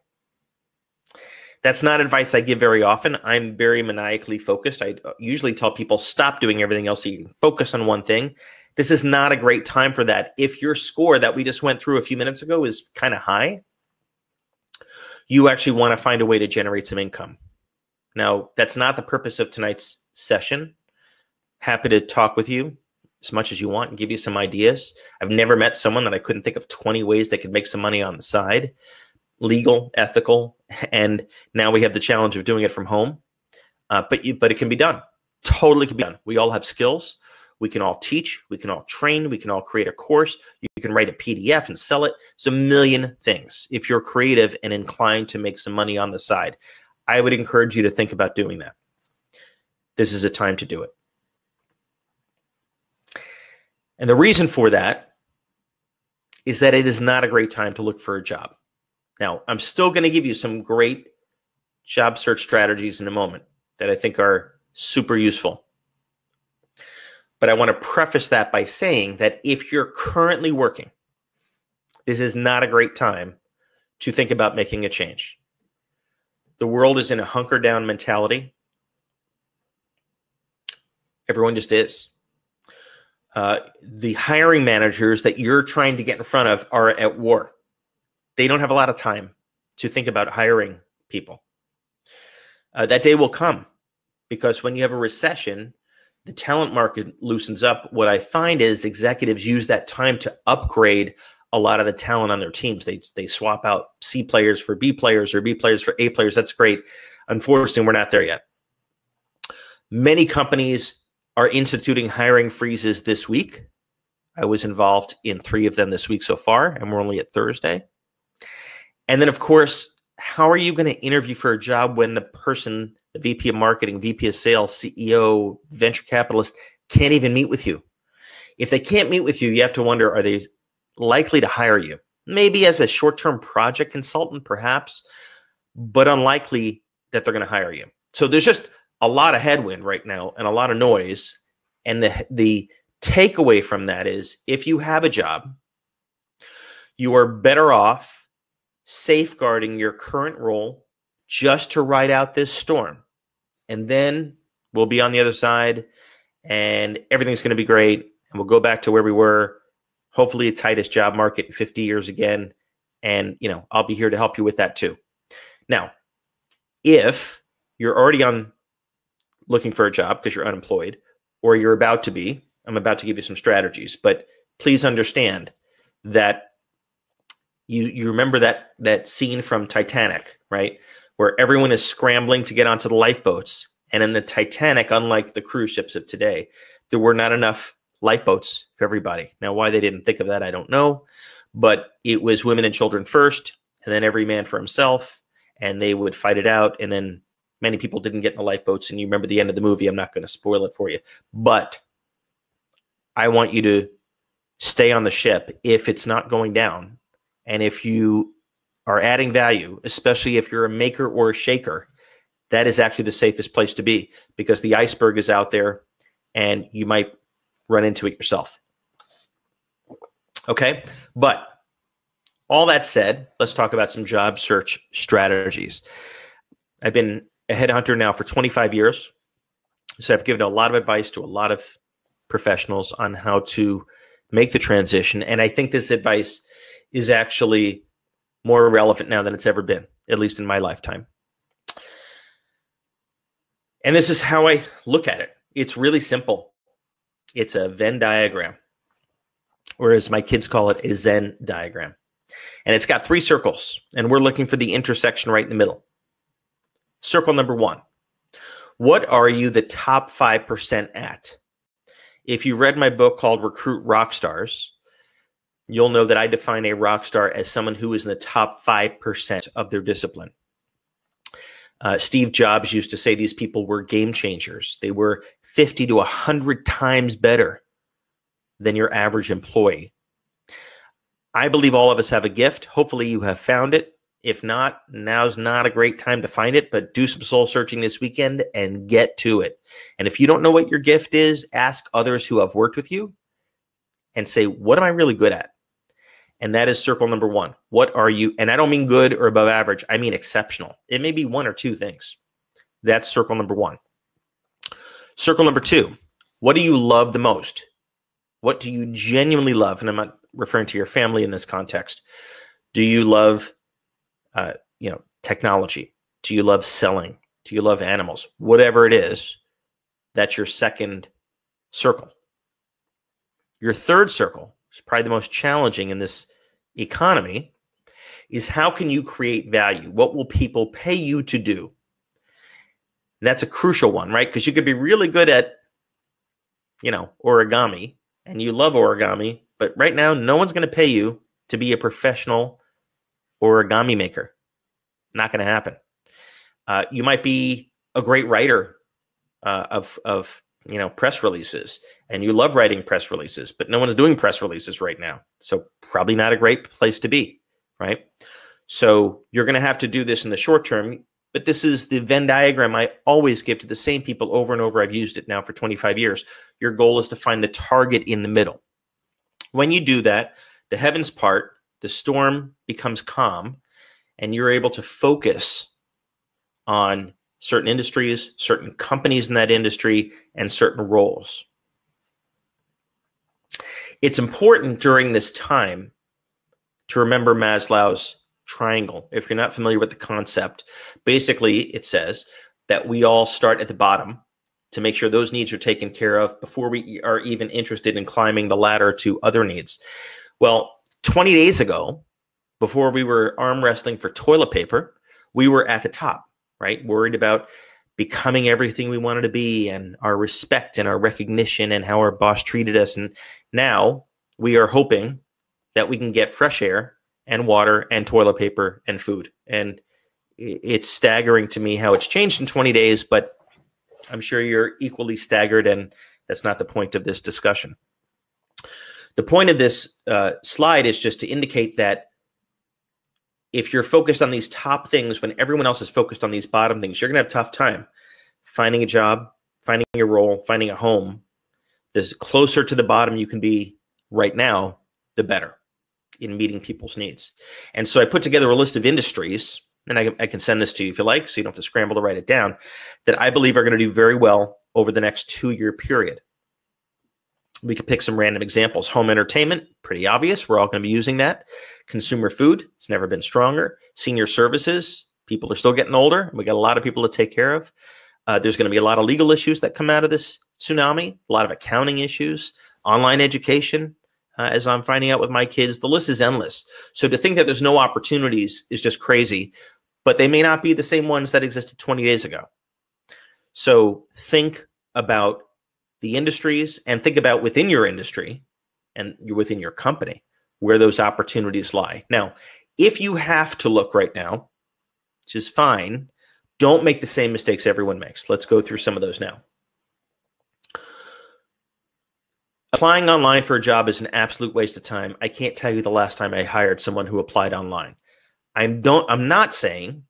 That's not advice I give very often. I'm very maniacally focused. I usually tell people stop doing everything else so you can focus on one thing. This is not a great time for that. If your score that we just went through a few minutes ago is kind of high, you actually want to find a way to generate some income. Now, that's not the purpose of tonight's session. Happy to talk with you as much as you want and give you some ideas. I've never met someone that I couldn't think of 20 ways they could make some money on the side. Legal, ethical, and now we have the challenge of doing it from home. But it can be done. Totally can be done. We all have skills. We can all teach. We can all train. We can all create a course. You can write a PDF and sell it. It's a million things. If you're creative and inclined to make some money on the side, I would encourage you to think about doing that. This is a time to do it. And the reason for that is that it is not a great time to look for a job. Now, I'm still going to give you some great job search strategies in a moment that I think are super useful. But I want to preface that by saying that if you're currently working, this is not a great time to think about making a change. The world is in a hunker down mentality. Everyone just is. The hiring managers that you're trying to get in front of are at war. They don't have a lot of time to think about hiring people. That day will come because when you have a recession, the talent market loosens up. What I find is executives use that time to upgrade a lot of the talent on their teams. They swap out C players for B players or B players for A players. That's great. Unfortunately, we're not there yet. Many companies are instituting hiring freezes this week. I was involved in 3 of them this week so far, and we're only at Thursday. And then, of course, how are you going to interview for a job when the person, the VP of marketing, VP of sales, CEO, venture capitalist, can't even meet with you? If they can't meet with you, you have to wonder, are they likely to hire you? Maybe as a short-term project consultant, perhaps, but unlikely that they're going to hire you. So there's just a lot of headwind right now and a lot of noise. And the takeaway from that is, if you have a job, you are better off safeguarding your current role just to ride out this storm. And then we'll be on the other side and everything's going to be great. And we'll go back to where we were, hopefully a tightest job market in 50 years again. And, I'll be here to help you with that too. Now, if you're already looking for a job because you're unemployed, or you're about to be, I'm about to give you some strategies, but please understand that you remember that scene from Titanic, right? Where everyone is scrambling to get onto the lifeboats. And in the Titanic, unlike the cruise ships of today, there were not enough lifeboats for everybody. Now, why they didn't think of that, I don't know. But it was women and children first, and then every man for himself, and they would fight it out. And then many people didn't get in the lifeboats. And you remember the end of the movie. I'm not going to spoil it for you. But I want you to stay on the ship if it's not going down. And if you are adding value, especially if you're a maker or a shaker, that is actually the safest place to be, because the iceberg is out there and you might run into it yourself. Okay, but all that said, let's talk about some job search strategies. I've been a headhunter now for 25 years, so I've given a lot of advice to a lot of professionals on how to make the transition, and I think this advice is actually more relevant now than it's ever been, at least in my lifetime. And this is how I look at it. It's really simple. It's a Venn diagram, or as my kids call it, a Zen diagram. And it's got 3 circles, and we're looking for the intersection right in the middle. Circle number 1. What are you the top 5% at? If you read my book called Recruit Rockstars, you'll know that I define a rock star as someone who is in the top 5% of their discipline. Steve Jobs used to say these people were game changers. They were 50 to 100 times better than your average employee. I believe all of us have a gift. Hopefully you have found it. If not, now's not a great time to find it, but do some soul searching this weekend and get to it. And if you don't know what your gift is, ask others who have worked with you and say, what am I really good at? And that is circle number 1. What are you? And I don't mean good or above average. I mean exceptional. It may be 1 or 2 things. That's circle number 1. Circle number 2. What do you love the most? What do you genuinely love? And I'm not referring to your family in this context. Do you love, technology? Do you love selling? Do you love animals? Whatever it is, that's your second circle. Your third circle is probably the most challenging in this economy, is how can you create value? What will people pay you to do? And that's a crucial one, right? Because you could be really good at, origami, and you love origami, but right now, no one's going to pay you to be a professional origami maker. Not going to happen. You might be a great writer of press releases, and you love writing press releases, but no one's doing press releases right now. So probably not a great place to be, right? So you're going to have to do this in the short term, but this is the Venn diagram I always give to the same people over and over. I've used it now for 25 years. Your goal is to find the target in the middle. When you do that, the heavens part, the storm becomes calm, and you're able to focus on certain industries, certain companies in that industry, and certain roles. It's important during this time to remember Maslow's triangle. If you're not familiar with the concept, basically it says that we all start at the bottom to make sure those needs are taken care of before we are even interested in climbing the ladder to other needs. Well, 20 days ago, before we were arm wrestling for toilet paper, we were at the top, right? Worried about becoming everything we wanted to be, and our respect and our recognition and how our boss treated us. And now we are hoping that we can get fresh air and water and toilet paper and food. And it's staggering to me how it's changed in 20 days, but I'm sure you're equally staggered, and that's not the point of this discussion. The point of this slide is just to indicate that if you're focused on these top things when everyone else is focused on these bottom things, you're going to have a tough time finding a job, finding a role, finding a home. The closer to the bottom you can be right now, the better in meeting people's needs. And so I put together a list of industries, and I can send this to you if you like, so you don't have to scramble to write it down, that I believe are going to do very well over the next 2-year period. We could pick some random examples. Home entertainment, pretty obvious. We're all going to be using that. Consumer food, it's never been stronger. Senior services, people are still getting older. We got a lot of people to take care of. There's going to be a lot of legal issues that come out of this tsunami, a lot of accounting issues, online education, as I'm finding out with my kids. The list is endless. So to think that there's no opportunities is just crazy, but they may not be the same ones that existed 20 days ago. So think about the industries and think about within your industry and within your company where those opportunities lie. Now, if you have to look right now, which is fine, don't make the same mistakes everyone makes. Let's go through some of those now. Applying online for a job is an absolute waste of time. I can't tell you the last time I hired someone who applied online. I'm not saying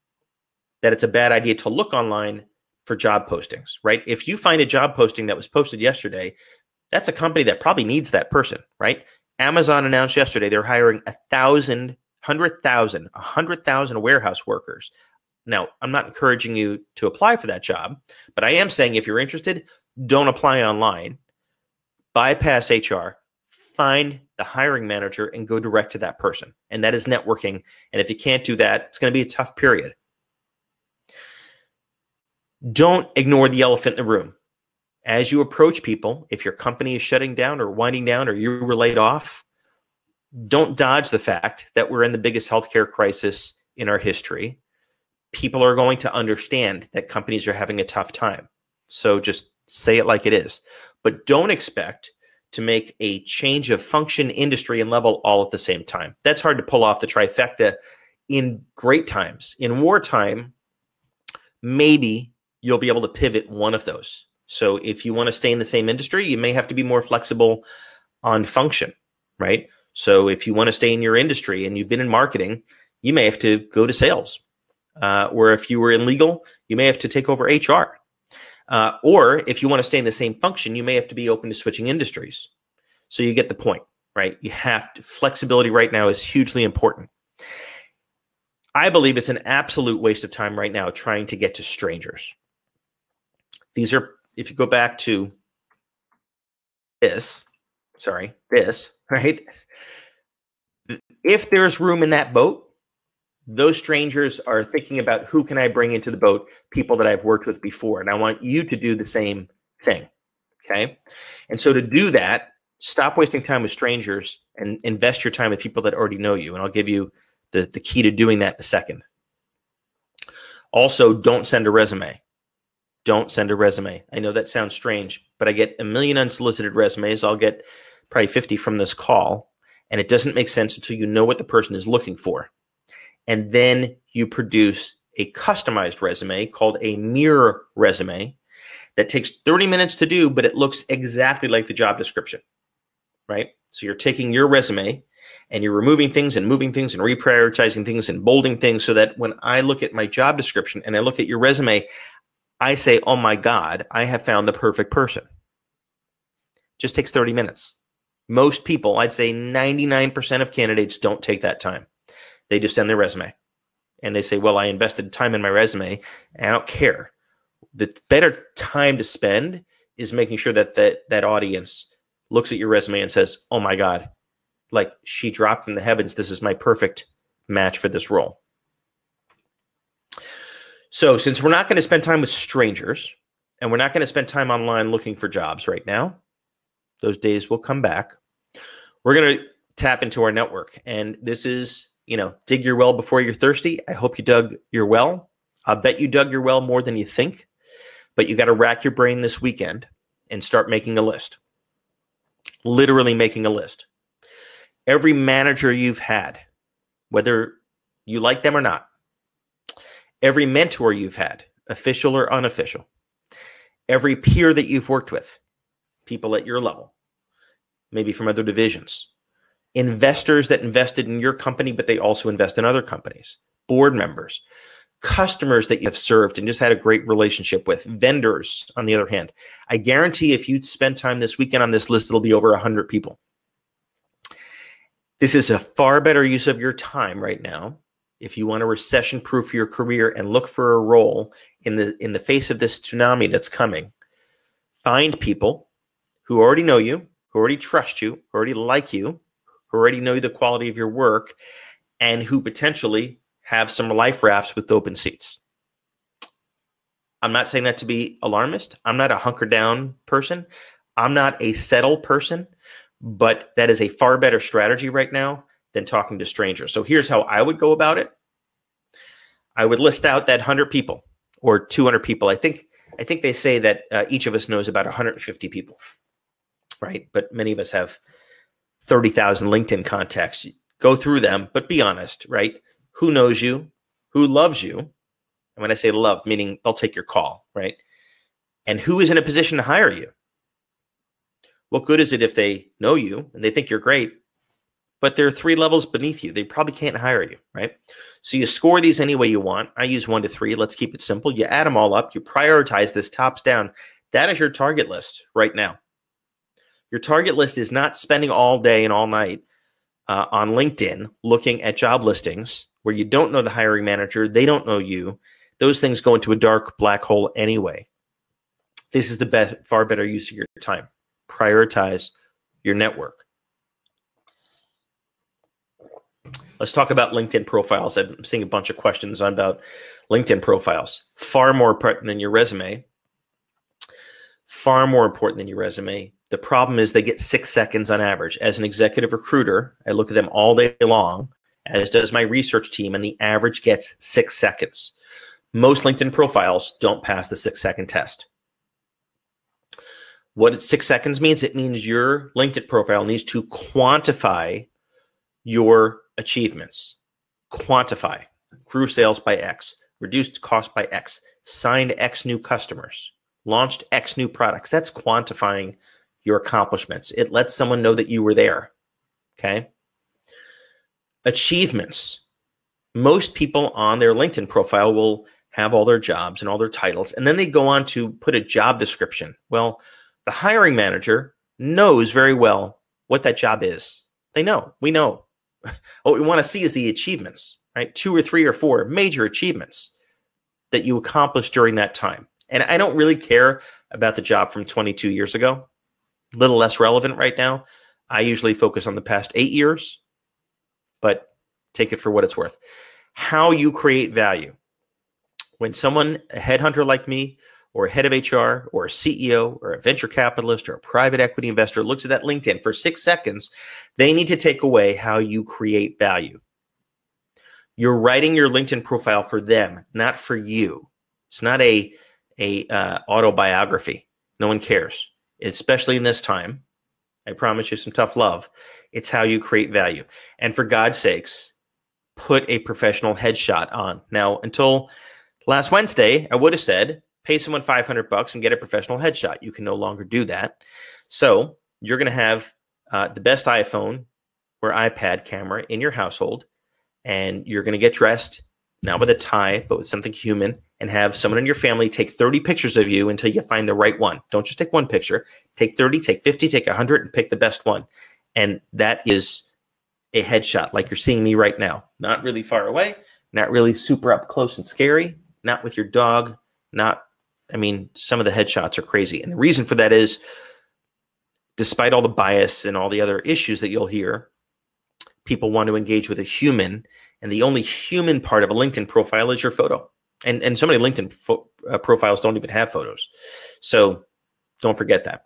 that it's a bad idea to look online for job postings, right? If you find a job posting that was posted yesterday, that's a company that probably needs that person, right? Amazon announced yesterday they're hiring 100,000 warehouse workers. Now, I'm not encouraging you to apply for that job, but I am saying if you're interested, don't apply online. Bypass HR, find the hiring manager and go direct to that person. And that is networking. And if you can't do that, it's going to be a tough period. Don't ignore the elephant in the room. As you approach people, if your company is shutting down or winding down or you were laid off, don't dodge the fact that we're in the biggest healthcare crisis in our history. People are going to understand that companies are having a tough time. So just say it like it is. But don't expect to make a change of function, industry, and level all at the same time. That's hard to pull off the trifecta in great times. In wartime, maybe you'll be able to pivot one of those. So if you want to stay in the same industry, you may have to be more flexible on function, right? So if you want to stay in your industry and you've been in marketing, you may have to go to sales. Or if you were in legal, you may have to take over HR. Or if you want to stay in the same function, you may have to be open to switching industries. So you get the point, right? You have to, flexibility right now is hugely important. I believe it's an absolute waste of time right now trying to get to strangers. These are, if you go back to this, right? If there's room in that boat, those strangers are thinking about who can I bring into the boat, people that I've worked with before. And I want you to do the same thing, okay? And so to do that, stop wasting time with strangers and invest your time with people that already know you. And I'll give you the key to doing that in a second. Also, don't send a resume. Don't send a resume. I know that sounds strange, but I get a million unsolicited resumes. I'll get probably 50 from this call. And it doesn't make sense until you know what the person is looking for. And then you produce a customized resume called a mirror resume that takes 30 minutes to do, but it looks exactly like the job description, right? So you're taking your resume and you're removing things and moving things and reprioritizing things and bolding things so that when I look at my job description and I look at your resume, I say, oh my God, I have found the perfect person. Just takes 30 minutes. Most people, I'd say 99% of candidates don't take that time. They just send their resume and they say, well, I invested time in my resume and I don't care. The better time to spend is making sure that that audience looks at your resume and says, oh my God, like she dropped from the heavens. This is my perfect match for this role. So since we're not going to spend time with strangers and we're not going to spend time online looking for jobs right now, those days will come back. We're going to tap into our network. And this is, dig your well before you're thirsty. I hope you dug your well. I'll bet you dug your well more than you think. But you got to rack your brain this weekend and start making a list. Literally making a list. Every manager you've had, whether you like them or not, every mentor you've had, official or unofficial, every peer that you've worked with, people at your level, maybe from other divisions, investors that invested in your company, but they also invest in other companies, board members, customers that you have served and just had a great relationship with, vendors, on the other hand. I guarantee if you spend time this weekend on this list, it'll be over 100 people. This is a far better use of your time right now. If you want to recession-proof your career and look for a role in the face of this tsunami that's coming, find people who already know you, who already trust you, who already like you, who already know the quality of your work, and who potentially have some life rafts with open seats. I'm not saying that to be alarmist. I'm not a hunker down person. I'm not a settle person, but that is a far better strategy right now than talking to strangers. So here's how I would go about it. I would list out that 100 people or 200 people. I think they say that each of us knows about 150 people, right? But many of us have 30,000 LinkedIn contacts. Go through them, but be honest, right? Who knows you? Who loves you? And when I say love, meaning they'll take your call, right? And who is in a position to hire you? What good is it if they know you and they think you're great, but they're 3 levels beneath you? They probably can't hire you, right? So you score these any way you want. I use 1 to 3. Let's keep it simple. You add them all up. You prioritize this tops down. That is your target list right now. Your target list is not spending all day and all night on LinkedIn looking at job listings where you don't know the hiring manager. They don't know you. Those things go into a dark black hole anyway. This is the far better use of your time. Prioritize your network. Let's talk about LinkedIn profiles. I'm seeing a bunch of questions about LinkedIn profiles. Far more important than your resume. Far more important than your resume. The problem is they get 6 seconds on average. As an executive recruiter, I look at them all day long, as does my research team, and the average gets 6 seconds. Most LinkedIn profiles don't pass the 6-second test. What 6 seconds means? It means your LinkedIn profile needs to quantify your achievements. Quantify. Grew sales by X. Reduced cost by X. Signed X new customers. Launched X new products. That's quantifying your accomplishments. It lets someone know that you were there. Okay? Achievements. Most people on their LinkedIn profile will have all their jobs and all their titles, and then they go on to put a job description. Well, the hiring manager knows very well what that job is. They know. We know. What we want to see is the achievements, right? 2 or 3 or 4 major achievements that you accomplished during that time. And I don't really care about the job from 22 years ago. A little less relevant right now. I usually focus on the past 8 years, but take it for what it's worth. How you create value. When someone, a headhunter like me, or a head of HR, or a CEO, or a venture capitalist, or a private equity investor looks at that LinkedIn for 6 seconds, they need to take away how you create value. You're writing your LinkedIn profile for them, not for you. It's not a autobiography. No one cares, especially in this time. I promise you some tough love. It's how you create value. And for God's sakes, put a professional headshot on. Now, until last Wednesday, I would have said, pay someone $500 and get a professional headshot. You can no longer do that. So you're going to have the best iPhone or iPad camera in your household, and you're going to get dressed, not with a tie, but with something human, and have someone in your family take 30 pictures of you until you find the right one. Don't just take one picture. Take 30, take 50, take 100, and pick the best one. And that is a headshot like you're seeing me right now. Not really far away, not really super up close and scary, not with your dog, some of the headshots are crazy. And the reason for that is, despite all the bias and all the other issues that you'll hear, people want to engage with a human, and the only human part of a LinkedIn profile is your photo. And so many LinkedIn profiles don't even have photos. So don't forget that.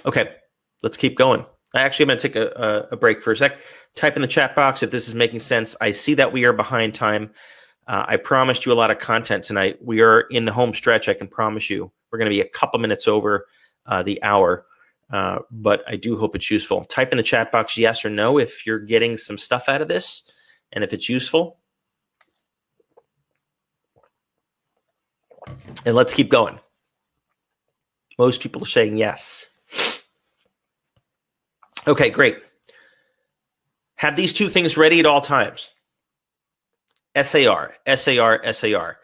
Okay, let's keep going. I'm going to take a break for a sec. Type in the chat box if this is making sense. I see that we are behind time. I promised you a lot of content tonight. We are in the home stretch, I can promise you. We're going to be a couple minutes over the hour, but I do hope it's useful. Type in the chat box yes or no if you're getting some stuff out of this and if it's useful. And let's keep going. Most people are saying yes. Okay, great. Have these two things ready at all times. SAR, SAR, SAR.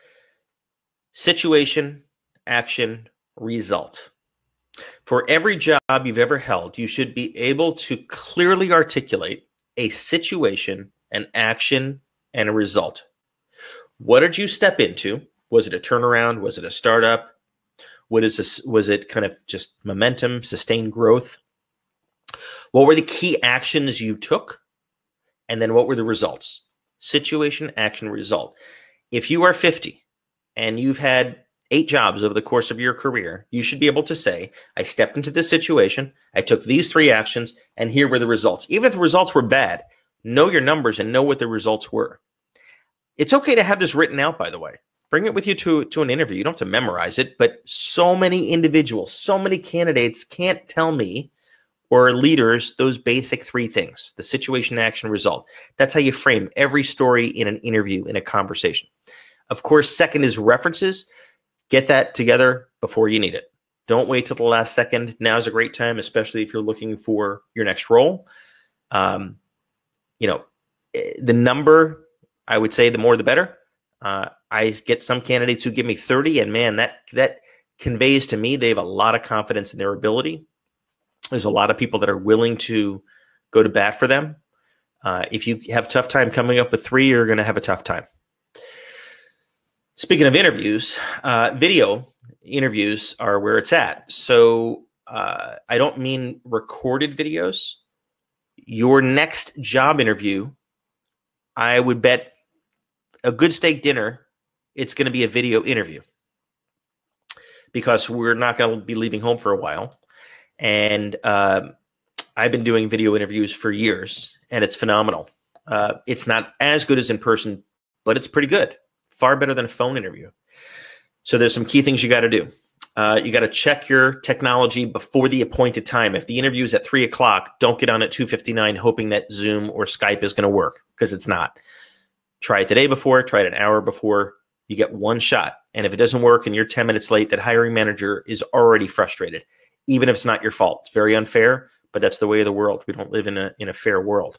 Situation, action, result. For every job you've ever held, you should be able to clearly articulate a situation, an action, and a result. What did you step into? Was it a turnaround? Was it a startup? What is this? Was it kind of just momentum, sustained growth? What were the key actions you took? And then what were the results? Situation, action, result. If you are 50 and you've had 8 jobs over the course of your career, you should be able to say, I stepped into this situation, I took these 3 actions, and here were the results. Even if the results were bad, know your numbers and know what the results were. It's okay to have this written out, by the way. Bring it with you to an interview. You don't have to memorize it, but so many individuals, so many candidates can't tell me, or leaders, those basic 3 things, the situation, action, result. That's how you frame every story in an interview, in a conversation. Of course, second is references. Get that together before you need it. Don't wait till the last second. Now is a great time, especially if you're looking for your next role. The number, I would say the more the better. I get some candidates who give me 30, and man, that conveys to me they have a lot of confidence in their ability. There's a lot of people that are willing to go to bat for them. If you have a tough time coming up with 3, you're going to have a tough time. Speaking of interviews, video interviews are where it's at. So I don't mean recorded videos. Your next job interview, I would bet a good steak dinner, it's going to be a video interview, because we're not going to be leaving home for a while. And I've been doing video interviews for years, and it's phenomenal. It's not as good as in person, but it's pretty good. Far better than a phone interview. So there's some key things you got to do. You got to check your technology before the appointed time. If the interview is at 3 o'clock, don't get on at 2:59 hoping that Zoom or Skype is going to work, because it's not. Try it the day before, try it an hour before. You get one shot. And if it doesn't work and you're 10 minutes late, that hiring manager is already frustrated, even if it's not your fault. It's very unfair, but that's the way of the world. We don't live in a fair world.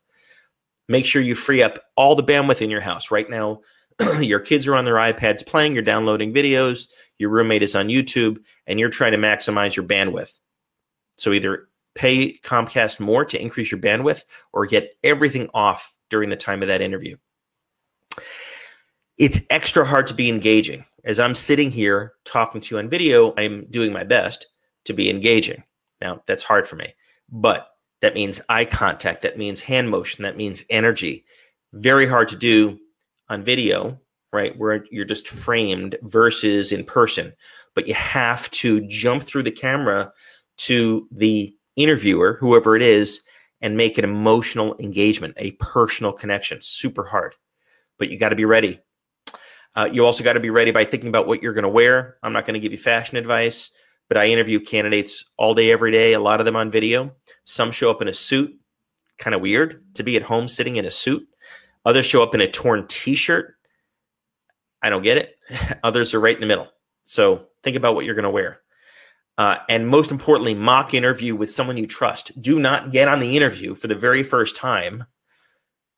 Make sure you free up all the bandwidth in your house. Right now, your kids are on their iPads playing, you're downloading videos, your roommate is on YouTube, and you're trying to maximize your bandwidth. So either pay Comcast more to increase your bandwidth, or get everything off during the time of that interview. It's extra hard to be engaging. As I'm sitting here talking to you on video, I'm doing my best to be engaging. Now, that's hard for me, but that means eye contact, that means hand motion, that means energy. Very hard to do on video, right, where you're just framed versus in person. But you have to jump through the camera to the interviewer, whoever it is, and make an emotional engagement, a personal connection. Super hard, but you got to be ready. You also got to be ready by thinking about what you're going to wear. I'm not going to give you fashion advice, but I interview candidates all day, every day, a lot of them on video. Some show up in a suit, kind of weird to be at home sitting in a suit. Others show up in a torn t-shirt. I don't get it. Others are right in the middle. So think about what you're going to wear. And most importantly, mock interview with someone you trust. Do not get on the interview for the very first time.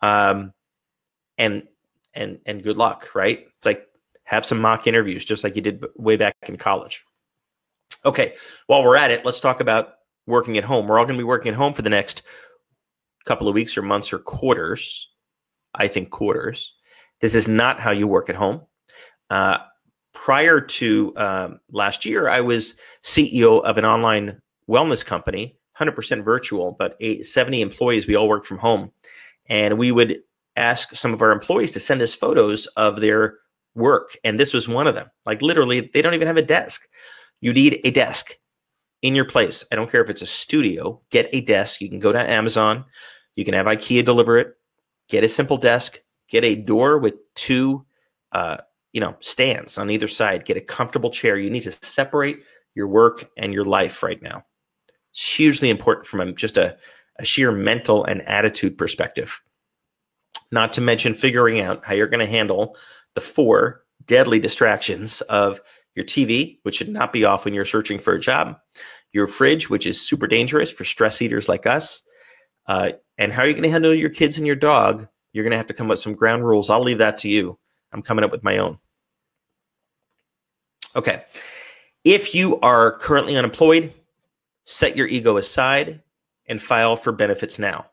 And good luck, right? It's like, have some mock interviews just like you did way back in college. Okay, while we're at it, let's talk about working at home. We're all going to be working at home for the next couple of weeks or months or quarters. I think quarters. This is not how you work at home. Prior to last year, I was CEO of an online wellness company, 100% virtual, but 70 employees. We all worked from home. And we would ask some of our employees to send us photos of their work. And this was one of them. Like literally, they don't even have a desk. You need a desk in your place. I don't care if it's a studio. Get a desk. You can go to Amazon. You can have IKEA deliver it. Get a simple desk. Get a door with 2 stands on either side. Get a comfortable chair. You need to separate your work and your life right now. It's hugely important from just a sheer mental and attitude perspective. Not to mention figuring out how you're going to handle the 4 deadly distractions of your TV, which should not be off when you're searching for a job, your fridge, which is super dangerous for stress eaters like us, And how are you going to handle your kids and your dog? You're going to have to come up with some ground rules. I'll leave that to you. I'm coming up with my own. Okay. If you are currently unemployed, set your ego aside and file for benefits now.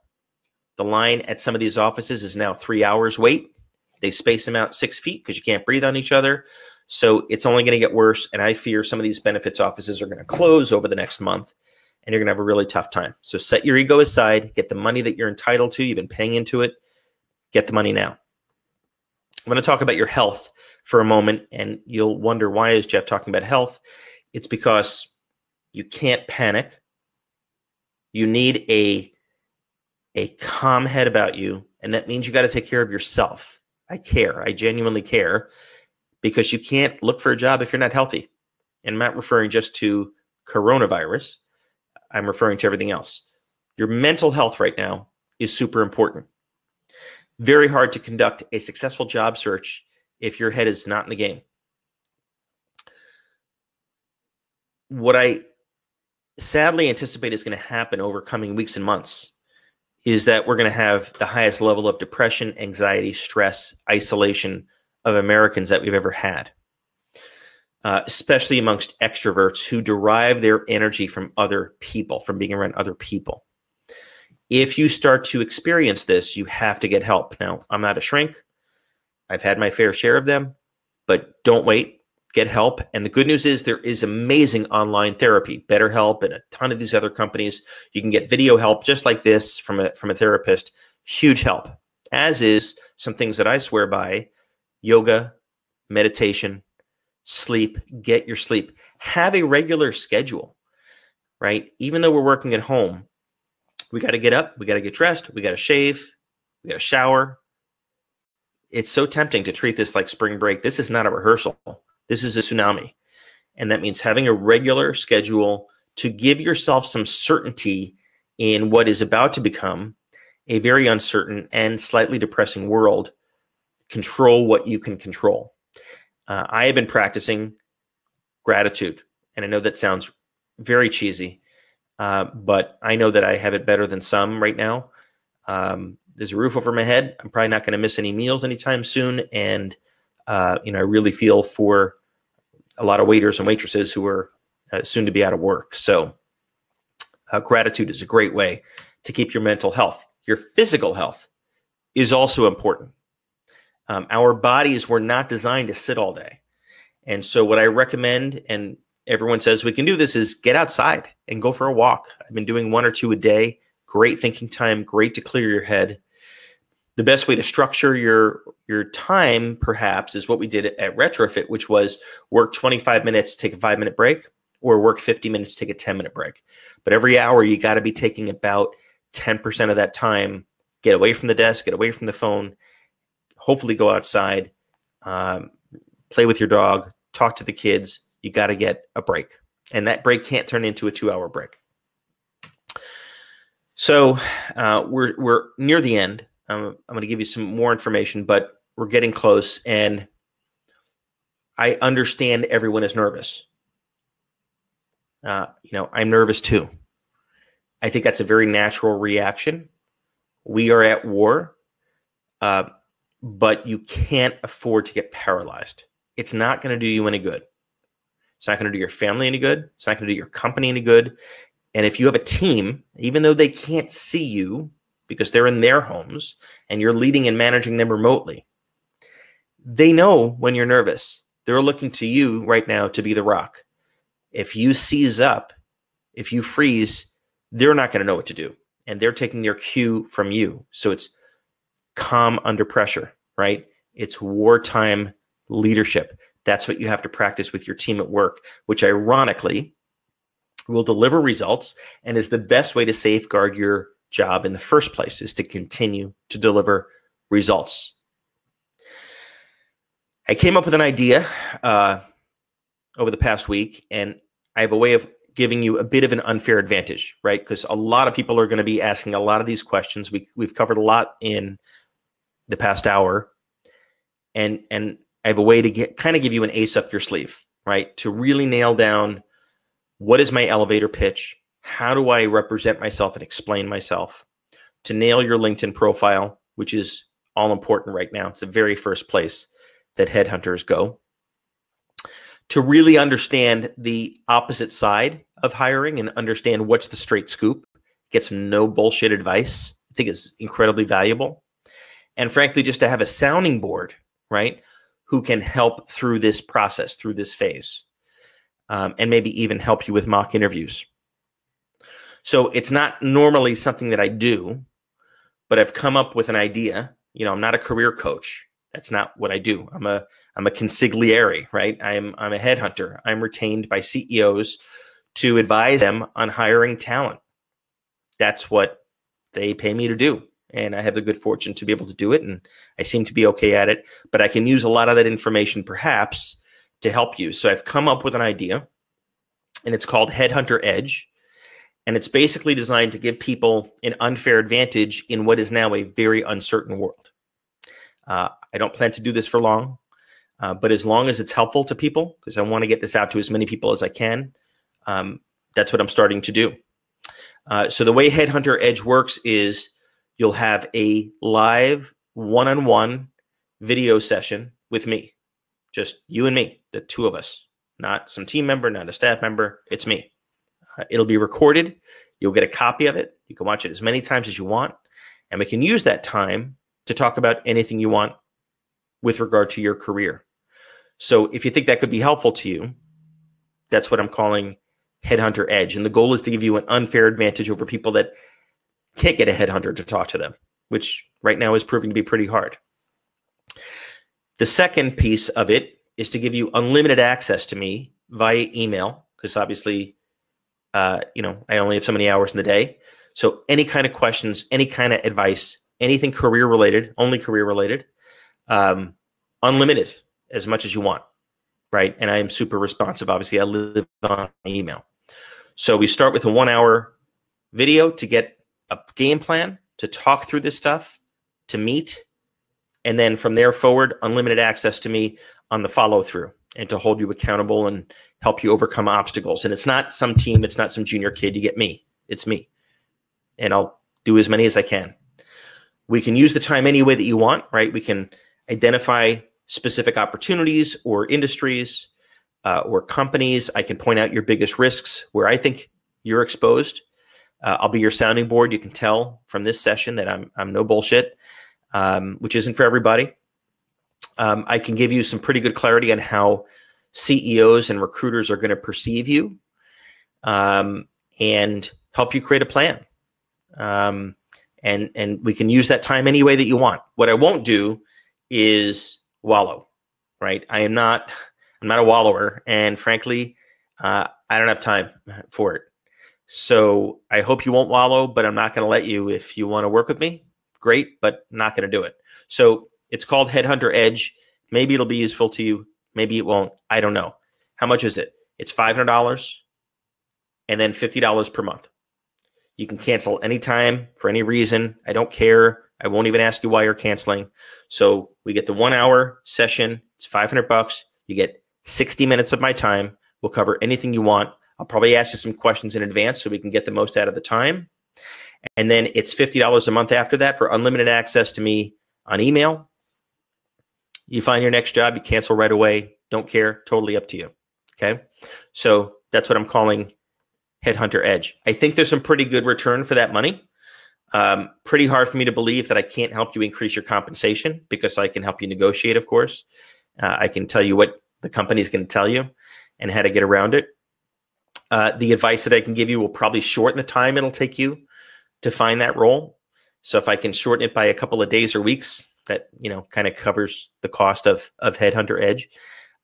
The line at some of these offices is now 3 hours wait. They space them out 6 feet because you can't breathe on each other. So it's only going to get worse. And I fear some of these benefits offices are going to close over the next month, and you're going to have a really tough time. So set your ego aside, get the money that you're entitled to. You've been paying into it. Get the money now. I'm going to talk about your health for a moment, and you'll wonder, why is Jeff talking about health? It's because you can't panic. You need a calm head about you, and that means you got to take care of yourself. I care. I genuinely care, because you can't look for a job if you're not healthy. And I'm not referring just to coronavirus. I'm referring to everything else. Your mental health right now is super important. Very hard to conduct a successful job search if your head is not in the game. What I sadly anticipate is going to happen over coming weeks and months is that we're going to have the highest level of depression, anxiety, stress, isolation of Americans that we've ever had, especially amongst extroverts who derive their energy from other people, from being around other people. If you start to experience this, you have to get help. Now, I'm not a shrink. I've had my fair share of them, but don't wait. Get help. And the good news is there is amazing online therapy, BetterHelp, and a ton of these other companies. You can get video help just like this from a therapist. Huge help, as is some things that I swear by: yoga, meditation, sleep. Get your sleep. Have a regular schedule, right? Even though we're working at home, we got to get up, we got to get dressed, we got to shave, we got to shower. It's so tempting to treat this like spring break. This is not a rehearsal. This is a tsunami. And that means having a regular schedule to give yourself some certainty in what is about to become a very uncertain and slightly depressing world. Control what you can control. I have been practicing gratitude, and I know that sounds very cheesy, but I know that I have it better than some right now. There's a roof over my head. I'm probably not going to miss any meals anytime soon, and I really feel for a lot of waiters and waitresses who are soon to be out of work. So gratitude is a great way to keep your mental health. Your physical health is also important. Our bodies were not designed to sit all day. And so what I recommend, and everyone says we can do this, is get outside and go for a walk. I've been doing 1 or 2 a day. Great thinking time, great to clear your head. The best way to structure your time, perhaps, is what we did at Retrofit, which was work 25 minutes, take a 5-minute break, or work 50 minutes, take a 10-minute break. But every hour, you got to be taking about 10% of that time. Get away from the desk, get away from the phone, hopefully go outside, play with your dog, talk to the kids. You got to get a break. And that break can't turn into a 2-hour break. So we're near the end. I'm going to give you some more information, but we're getting close. And I understand everyone is nervous. I'm nervous too. I think that's a very natural reaction. We are at war, but you can't afford to get paralyzed. It's not going to do you any good. It's not going to do your family any good. It's not going to do your company any good. And if you have a team, even though they can't see you because they're in their homes and you're leading and managing them remotely, they know when you're nervous. They're looking to you right now to be the rock. If you seize up, if you freeze, they're not going to know what to do. And they're taking their cue from you. So it's calm under pressure, right? It's wartime leadership. That's what you have to practice with your team at work, which ironically will deliver results and is the best way to safeguard your job in the first place, is to continue to deliver results. I came up with an idea over the past week, and I have a way of giving you a bit of an unfair advantage, right? Because a lot of people are going to be asking a lot of these questions. We've covered a lot in the past hour, and I have a way to give you an ace up your sleeve, right? To really nail down, what is my elevator pitch? How do I represent myself and explain myself? to nail your LinkedIn profile, which is all important right now. It's the very first place that headhunters go. To really understand the opposite side of hiring and understand what's the straight scoop, get some no bullshit advice, I think is incredibly valuable. And frankly, just to have a sounding board, right, who can help through this process, through this phase, and maybe even help you with mock interviews. So it's not normally something that I do, but I've come up with an idea. You know, I'm not a career coach. That's not what I do. I'm a consigliere, right? I'm a headhunter. I'm retained by CEOs to advise them on hiring talent. That's what they pay me to do. And I have the good fortune to be able to do it. And I seem to be okay at it, but I can use a lot of that information perhaps to help you. So I've come up with an idea, and it's called Headhunter Edge. And it's basically designed to give people an unfair advantage in what is now a very uncertain world. I don't plan to do this for long, but as long as it's helpful to people, because I want to get this out to as many people as I can, that's what I'm starting to do. So the way Headhunter Edge works is you'll have a live one-on-one video session with me, just you and me, the two of us, not some team member, not a staff member. It's me. It'll be recorded. You'll get a copy of it. You can watch it as many times as you want, and we can use that time to talk about anything you want with regard to your career. So if you think that could be helpful to you, that's what I'm calling Headhunter Edge. And the goal is to give you an unfair advantage over people that can't get a headhunter to talk to them, which right now is proving to be pretty hard. The second piece of it is to give you unlimited access to me via email, because obviously, I only have so many hours in the day. So any kind of questions, any kind of advice, anything career related, only career related, unlimited, as much as you want, right? And I am super responsive. Obviously, I live on email. So we start with a 1-hour video to get a game plan, to talk through this stuff, to meet. And then from there forward, unlimited access to me on the follow through and to hold you accountable and help you overcome obstacles. And it's not some team, it's not some junior kid. You get me. It's me. And I'll do as many as I can. We can use the time any way that you want, right? We can identify specific opportunities or industries or companies. I can point out your biggest risks where I think you're exposed. I'll be your sounding board. You can tell from this session that I'm no bullshit, which isn't for everybody. I can give you some pretty good clarity on how CEOs and recruiters are going to perceive you, and help you create a plan. And we can use that time any way that you want. What I won't do is wallow, right? I'm not a wallower, and frankly, I don't have time for it. So I hope you won't wallow, but I'm not going to let you. If you want to work with me, great, but I'm not going to do it. So it's called Headhunter Edge. Maybe it'll be useful to you. Maybe it won't. I don't know. How much is it? It's $500 and then $50 per month. You can cancel anytime for any reason. I don't care. I won't even ask you why you're canceling. So we get the 1-hour session. It's $500. You get 60 minutes of my time. We'll cover anything you want. I'll probably ask you some questions in advance so we can get the most out of the time. And then it's $50 a month after that for unlimited access to me on email. You find your next job, you cancel right away. Don't care. Totally up to you. Okay. So that's what I'm calling Headhunter Edge. I think there's some pretty good return for that money. Pretty hard for me to believe that I can't help you increase your compensation, because I can help you negotiate, of course. I can tell you what the company's going to tell you and how to get around it. The advice that I can give you will probably shorten the time it'll take you to find that role. So if I can shorten it by a couple of days or weeks, that kind of covers the cost of Headhunter Edge.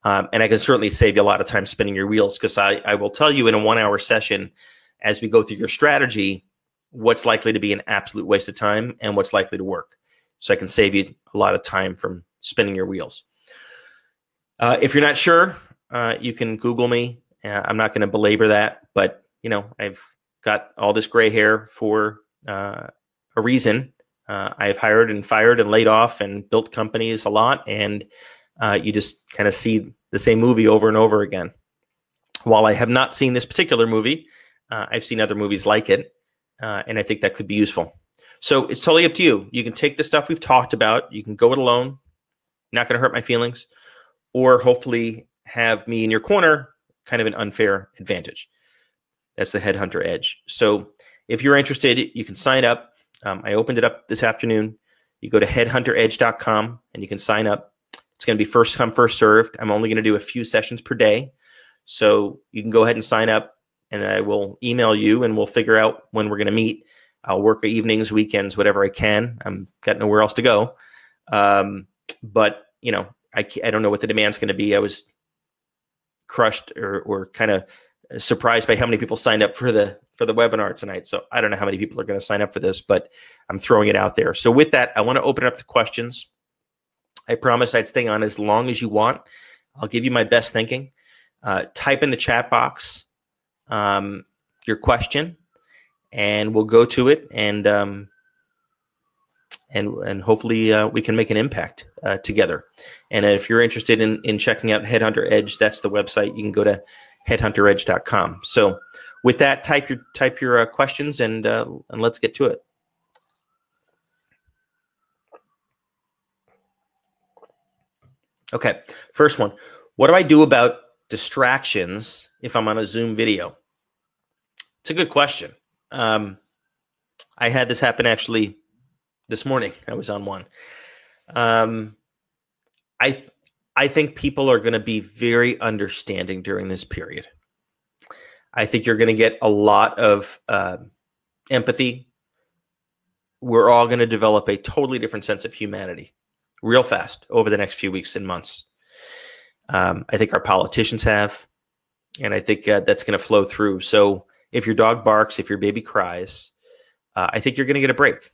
And I can certainly save you a lot of time spinning your wheels, because I will tell you in a 1-hour session, as we go through your strategy, what's likely to be an absolute waste of time and what's likely to work. So I can save you a lot of time from spinning your wheels. If you're not sure, you can Google me. I'm not going to belabor that, but I've got all this gray hair for a reason. I've hired and fired and laid off and built companies a lot, and you just kind of see the same movie over and over again. While I have not seen this particular movie, I've seen other movies like it, and I think that could be useful. So it's totally up to you. You can take the stuff we've talked about. You can go it alone. Not going to hurt my feelings. Or hopefully have me in your corner, kind of an unfair advantage. That's the Headhunter Edge. So if you're interested, you can sign up. I opened it up this afternoon. You go to headhunteredge.com and you can sign up. It's going to be first come, first served. I'm only going to do a few sessions per day. So you can go ahead and sign up, and I will email you and we'll figure out when we're going to meet. I'll work evenings, weekends, whatever I can. I'm got nowhere else to go. But, you know, I don't know what the demand's going to be. I was crushed or kind of surprised by how many people signed up for the webinar tonight. So I don't know how many people are going to sign up for this, but I'm throwing it out there. So with that, I want to open it up to questions. I promised I'd stay on as long as you want. I'll give you my best thinking. Type in the chat box your question, and we'll go to it, and hopefully we can make an impact together. And if you're interested in checking out Headhunter Edge, that's the website. You can go to headhunteredge.com. So with that, type your questions, and let's get to it. Okay, first one. What do I do about distractions if I'm on a Zoom video? It's a good question. I had this happen actually this morning. I was on one. I think people are going to be very understanding during this period. I think you're going to get a lot of empathy. We're all going to develop a totally different sense of humanity real fast over the next few weeks and months. I think our politicians have, and I think that's going to flow through. So if your dog barks, if your baby cries, I think you're going to get a break.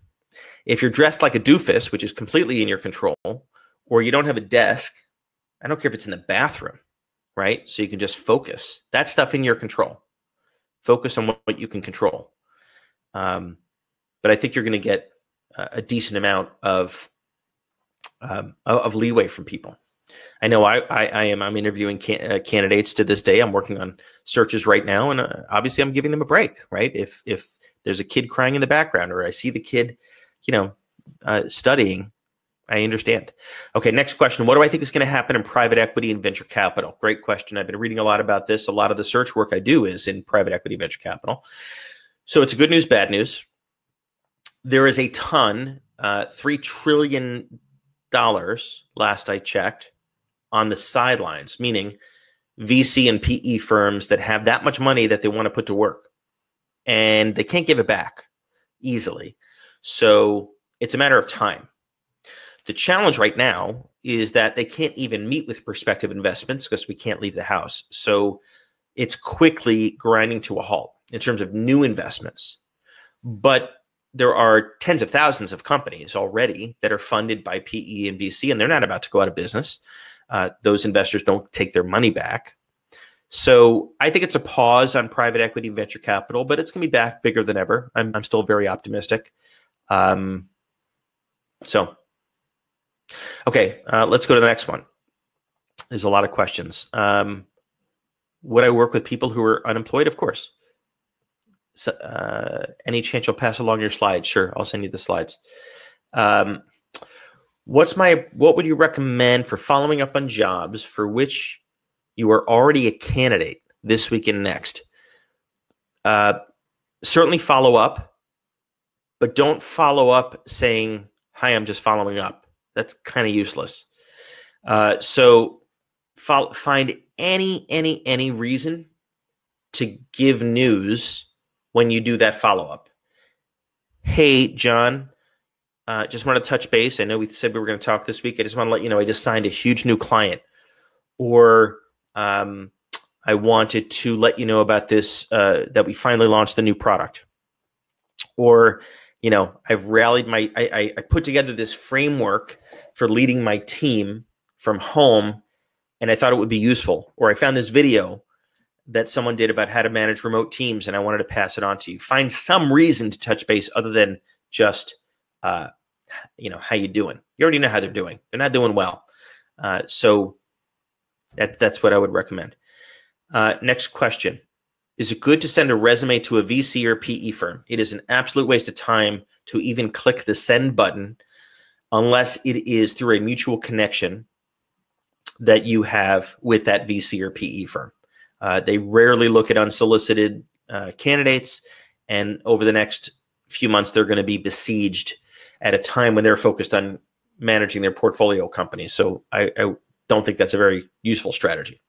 If you're dressed like a doofus, which is completely in your control, or you don't have a desk, I don't care if it's in the bathroom, right? So you can just focus. That stuff in your control. Focus on what you can control. But I think you're going to get a decent amount of leeway from people. I know I'm interviewing candidates to this day. I'm working on searches right now, and obviously I'm giving them a break, right? If there's a kid crying in the background, or I see the kid, studying, I understand. Okay, next question. What do I think is going to happen in private equity and venture capital? Great question. I've been reading a lot about this. A lot of the search work I do is in private equity, venture capital. So it's a good news, bad news. There is a ton, $3 trillion, last I checked, on the sidelines, meaning VC and PE firms that have that much money that they want to put to work, and they can't give it back easily. So it's a matter of time. The challenge right now is that they can't even meet with prospective investments because we can't leave the house. So it's quickly grinding to a halt in terms of new investments. But there are tens of thousands of companies already that are funded by PE and VC, and they're not about to go out of business. Those investors don't take their money back. So I think it's a pause on private equity and venture capital, but it's going to be back bigger than ever. I'm still very optimistic. Okay, let's go to the next one. There's a lot of questions. Would I work with people who are unemployed? Of course. So, any chance you'll pass along your slides? Sure, I'll send you the slides. What would you recommend for following up on jobs for which you are already a candidate this week and next? Certainly follow up, but don't follow up saying, "Hi, I'm just following up." That's kind of useless. So find any reason to give news when you do that follow-up. Hey, John, just want to touch base. I know we said we were going to talk this week. I just want to let you know I just signed a huge new client. Or I wanted to let you know about this, that we finally launched the new product. Or, I've rallied I put together this framework for leading my team from home, and I thought it would be useful. Or I found this video that someone did about how to manage remote teams, and I wanted to pass it on to you. Find some reason to touch base other than just, how you doing? You already know how they're doing. They're not doing well. So that's what I would recommend. Next question. Is it good to send a resume to a VC or PE firm? It is an absolute waste of time to even click the send button unless it is through a mutual connection that you have with that VC or PE firm. They rarely look at unsolicited candidates, and over the next few months, they're going to be besieged at a time when they're focused on managing their portfolio companies. So I don't think that's a very useful strategy.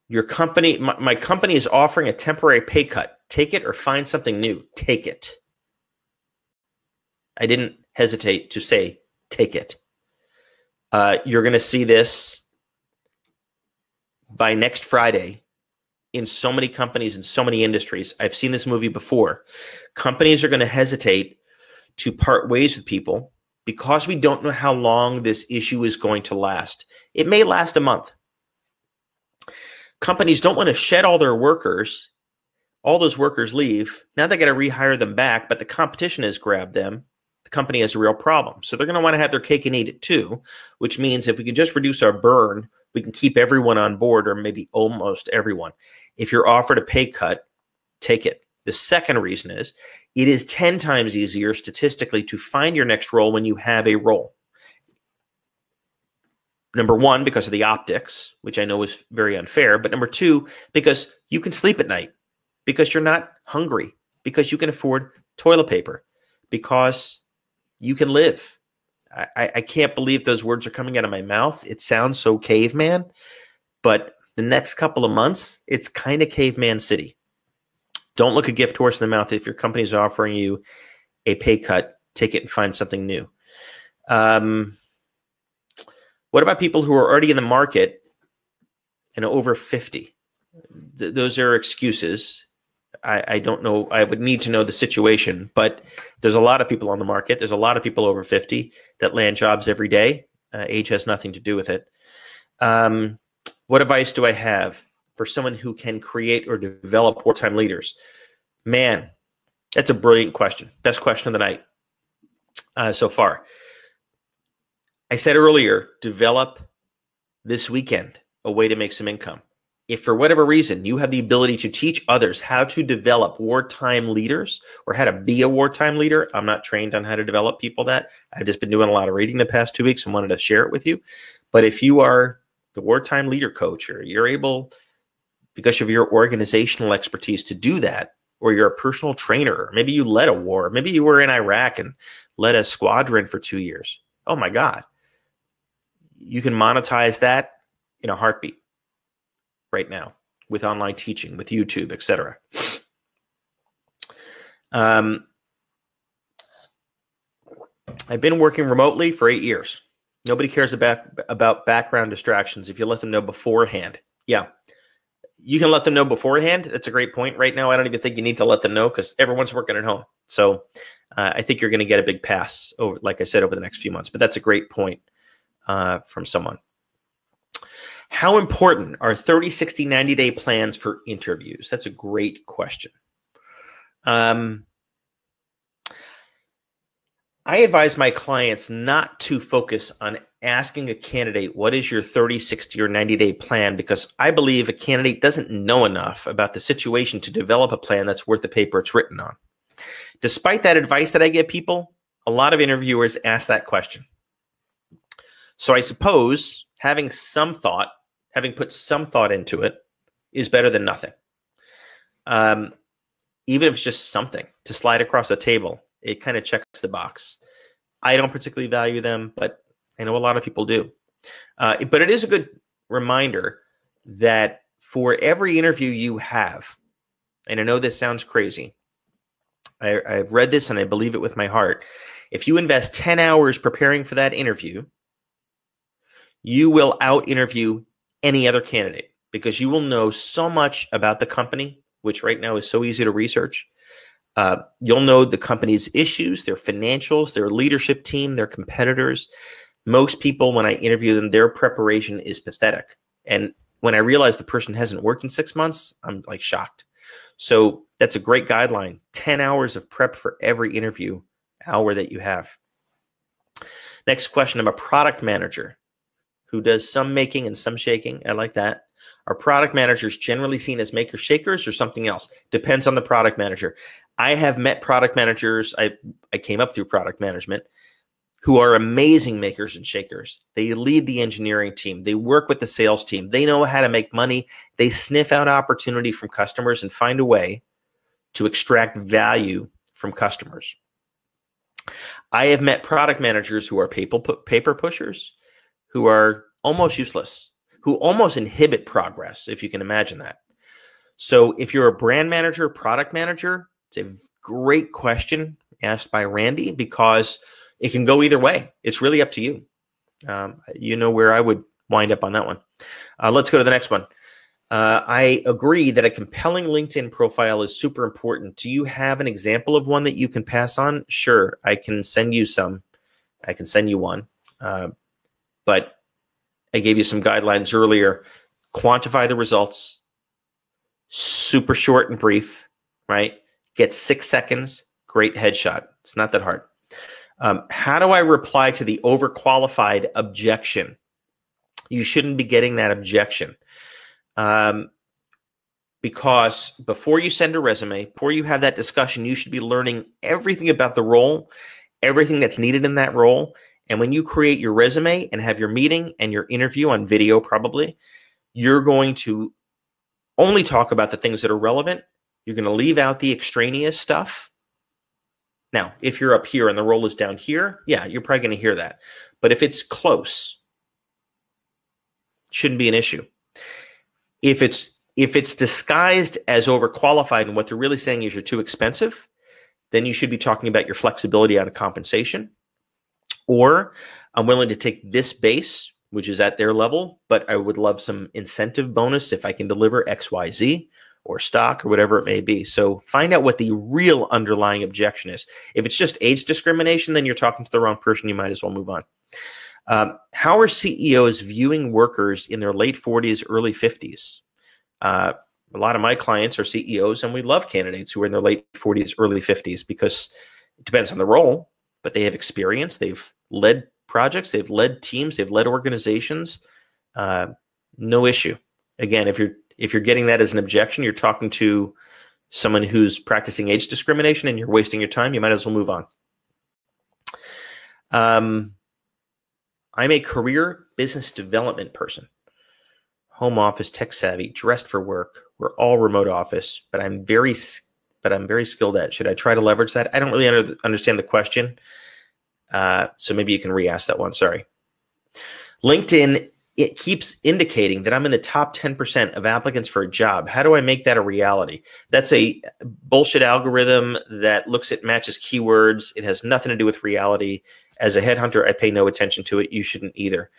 Your company, my company is offering a temporary pay cut. Take it or find something new. Take it. I didn't hesitate to say, take it. You're going to see this by next Friday in so many companies in so many industries. I've seen this movie before. Companies are going to hesitate to part ways with people because we don't know how long this issue is going to last. It may last a month. Companies don't want to shed all their workers. All those workers leave. Now they got to rehire them back, but the competition has grabbed them. The company has a real problem. So they're going to want to have their cake and eat it too, which means if we can just reduce our burn, we can keep everyone on board, or maybe almost everyone. If you're offered a pay cut, take it. The second reason is it is 10 times easier statistically to find your next role when you have a role. Number one, because of the optics, which I know is very unfair. But number two, because you can sleep at night, because you're not hungry, because you can afford toilet paper, because you can live. I can't believe those words are coming out of my mouth. It sounds so caveman, but the next couple of months, it's kind of caveman city. Don't look a gift horse in the mouth. If your company is offering you a pay cut, take it and find something new. What about people who are already in the market and over 50? Those are excuses. I don't know. I would need to know the situation, but there's a lot of people on the market. There's a lot of people over 50 that land jobs every day. Age has nothing to do with it. What advice do I have for someone who can create or develop wartime leaders? Man, that's a brilliant question. Best question of the night so far. I said earlier, develop this weekend a way to make some income. If for whatever reason you have the ability to teach others how to develop wartime leaders or how to be a wartime leader, I'm not trained on how to develop people that. I've just been doing a lot of reading the past 2 weeks and wanted to share it with you. But if you are the wartime leader coach, or you're able, because of your organizational expertise, to do that, or you're a personal trainer, or maybe you led a war, maybe you were in Iraq and led a squadron for 2 years. Oh my God. You can monetize that in a heartbeat right now with online teaching, with YouTube, etc. I've been working remotely for 8 years. Nobody cares about background distractions if you let them know beforehand. Yeah, you can let them know beforehand. That's a great point. Right now, I don't even think you need to let them know because everyone's working at home. So I think you're going to get a big pass, over, like I said, over the next few months. But that's a great point from someone. How important are 30, 60, 90-day plans for interviews? That's a great question. I advise my clients not to focus on asking a candidate, what is your 30, 60, or 90-day plan? Because I believe a candidate doesn't know enough about the situation to develop a plan that's worth the paper it's written on. Despite that advice that I give people, a lot of interviewers ask that question. So I suppose having some thought, having put some thought into it, is better than nothing. Even if it's just something to slide across the table, it kind of checks the box. I don't particularly value them, but I know a lot of people do. But it is a good reminder that for every interview you have, and I know this sounds crazy, I've read this and I believe it with my heart. If you invest 10 hours preparing for that interview, you will out-interview any other candidate because you will know so much about the company, which right now is so easy to research. You'll know the company's issues, their financials, their leadership team, their competitors. Most people, when I interview them, their preparation is pathetic. And when I realize the person hasn't worked in 6 months, I'm like shocked. So that's a great guideline. 10 hours of prep for every interview hour that you have. Next question. I'm a product manager who does some making and some shaking. I like that. Are product managers generally seen as makers shakers or something else? Depends on the product manager. I have met product managers. I came up through product management who are amazing makers and shakers. They lead the engineering team. They work with the sales team. They know how to make money. They sniff out opportunity from customers and find a way to extract value from customers. I have met product managers who are paper pushers, who are almost useless, who almost inhibit progress, if you can imagine that. So if you're a brand manager, product manager, it's a great question asked by Randy, because it can go either way. It's really up to you. You know where I would wind up on that one. Let's go to the next one. I agree that a compelling LinkedIn profile is super important. Do you have an example of one that you can pass on? Sure, I can send you some. I can send you one. But I gave you some guidelines earlier. Quantify the results. Super short and brief, right? Get 6 seconds. Great headshot. It's not that hard. How do I reply to the overqualified objection? You shouldn't be getting that objection. Because before you send a resume, before you have that discussion, you should be learning everything about the role, everything that's needed in that role. And when you create your resume and have your meeting and your interview on video, probably, you're going to only talk about the things that are relevant. You're going to leave out the extraneous stuff. Now, if you're up here and the role is down here, yeah, you're probably going to hear that. But if it's close, it shouldn't be an issue. If it's disguised as overqualified and what they're really saying is you're too expensive, then you should be talking about your flexibility on a compensation. Or I'm willing to take this base, which is at their level, but I would love some incentive bonus if I can deliver X, Y, Z, or stock, or whatever it may be. So find out what the real underlying objection is. If it's just age discrimination, then you're talking to the wrong person. You might as well move on. How are CEOs viewing workers in their late 40s, early 50s? A lot of my clients are CEOs, and we love candidates who are in their late 40s, early 50s, because it depends on the role, but they have experience. They've led projects. They've led teams. They've led organizations. No issue. Again, if you're getting that as an objection, you're talking to someone who's practicing age discrimination and you're wasting your time, you might as well move on. I'm a career business development person. Home office, tech savvy, dressed for work. We're all remote office, but I'm very skilled at. Should I try to leverage that? I don't really understand the question. So maybe you can re-ask that one. Sorry. LinkedIn, it keeps indicating that I'm in the top 10% of applicants for a job. How do I make that a reality? That's a bullshit algorithm that looks at matches keywords. It has nothing to do with reality. As a headhunter, I pay no attention to it. You shouldn't either.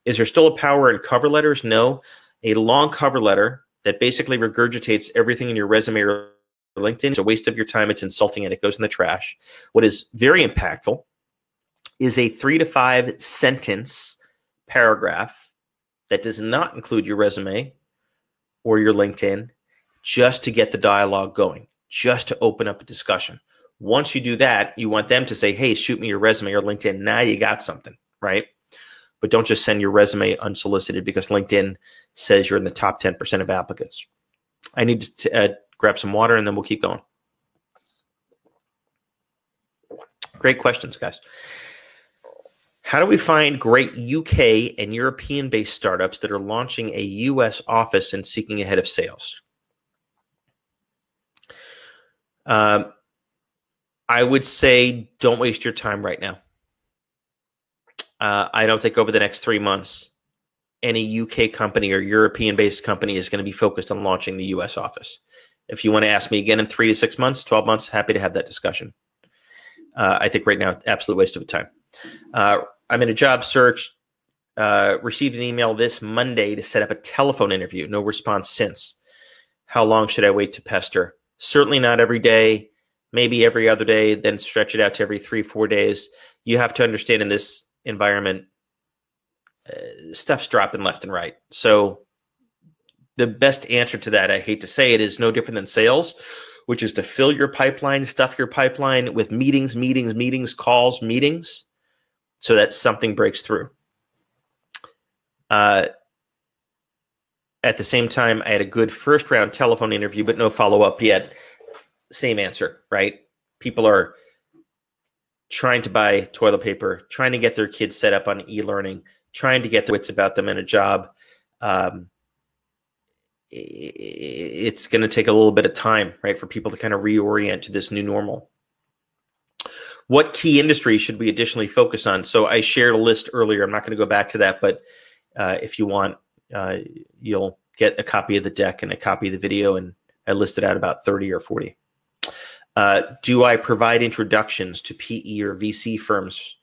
Is there still a power in cover letters? No. A long cover letter that basically regurgitates everything in your resume or LinkedIn is a waste of your time. It's insulting and it goes in the trash. What is very impactful is a 3 to 5 sentence paragraph that does not include your resume or your LinkedIn, just to get the dialogue going, just to open up a discussion. Once you do that, you want them to say, hey, shoot me your resume or LinkedIn. Now you got something, right? But don't just send your resume unsolicited because LinkedIn says you're in the top 10% of applicants. I need to grab some water and then we'll keep going. Great questions, guys. How do we find great UK and European-based startups that are launching a US office and seeking a head of sales? I would say don't waste your time right now. I don't think over the next 3 months, any UK company or European-based company is going to be focused on launching the US office. If you want to ask me again in 3 to 6 months, 12 months, happy to have that discussion. I think right now, absolute waste of time. I'm in a job search, received an email this Monday to set up a telephone interview. No response since. How long should I wait to pester? Certainly not every day, maybe every other day, then stretch it out to every 3-4 days. You have to understand in this environment, stuff's dropping left and right. So the best answer to that, I hate to say it, is no different than sales, which is to fill your pipeline, stuff your pipeline with meetings, calls, meetings, so that something breaks through. At the same time, I had a good first round telephone interview, but no follow-up yet. Same answer, right? People are trying to buy toilet paper, trying to get their kids set up on e-learning, trying to get their wits about them in a job. It's going to take a little bit of time, right, for people to kind of reorient to this new normal. What key industries should we additionally focus on? So I shared a list earlier. I'm not going to go back to that, but if you want, you'll get a copy of the deck and a copy of the video, and I listed out about 30 or 40. Do I provide introductions to PE or VC firms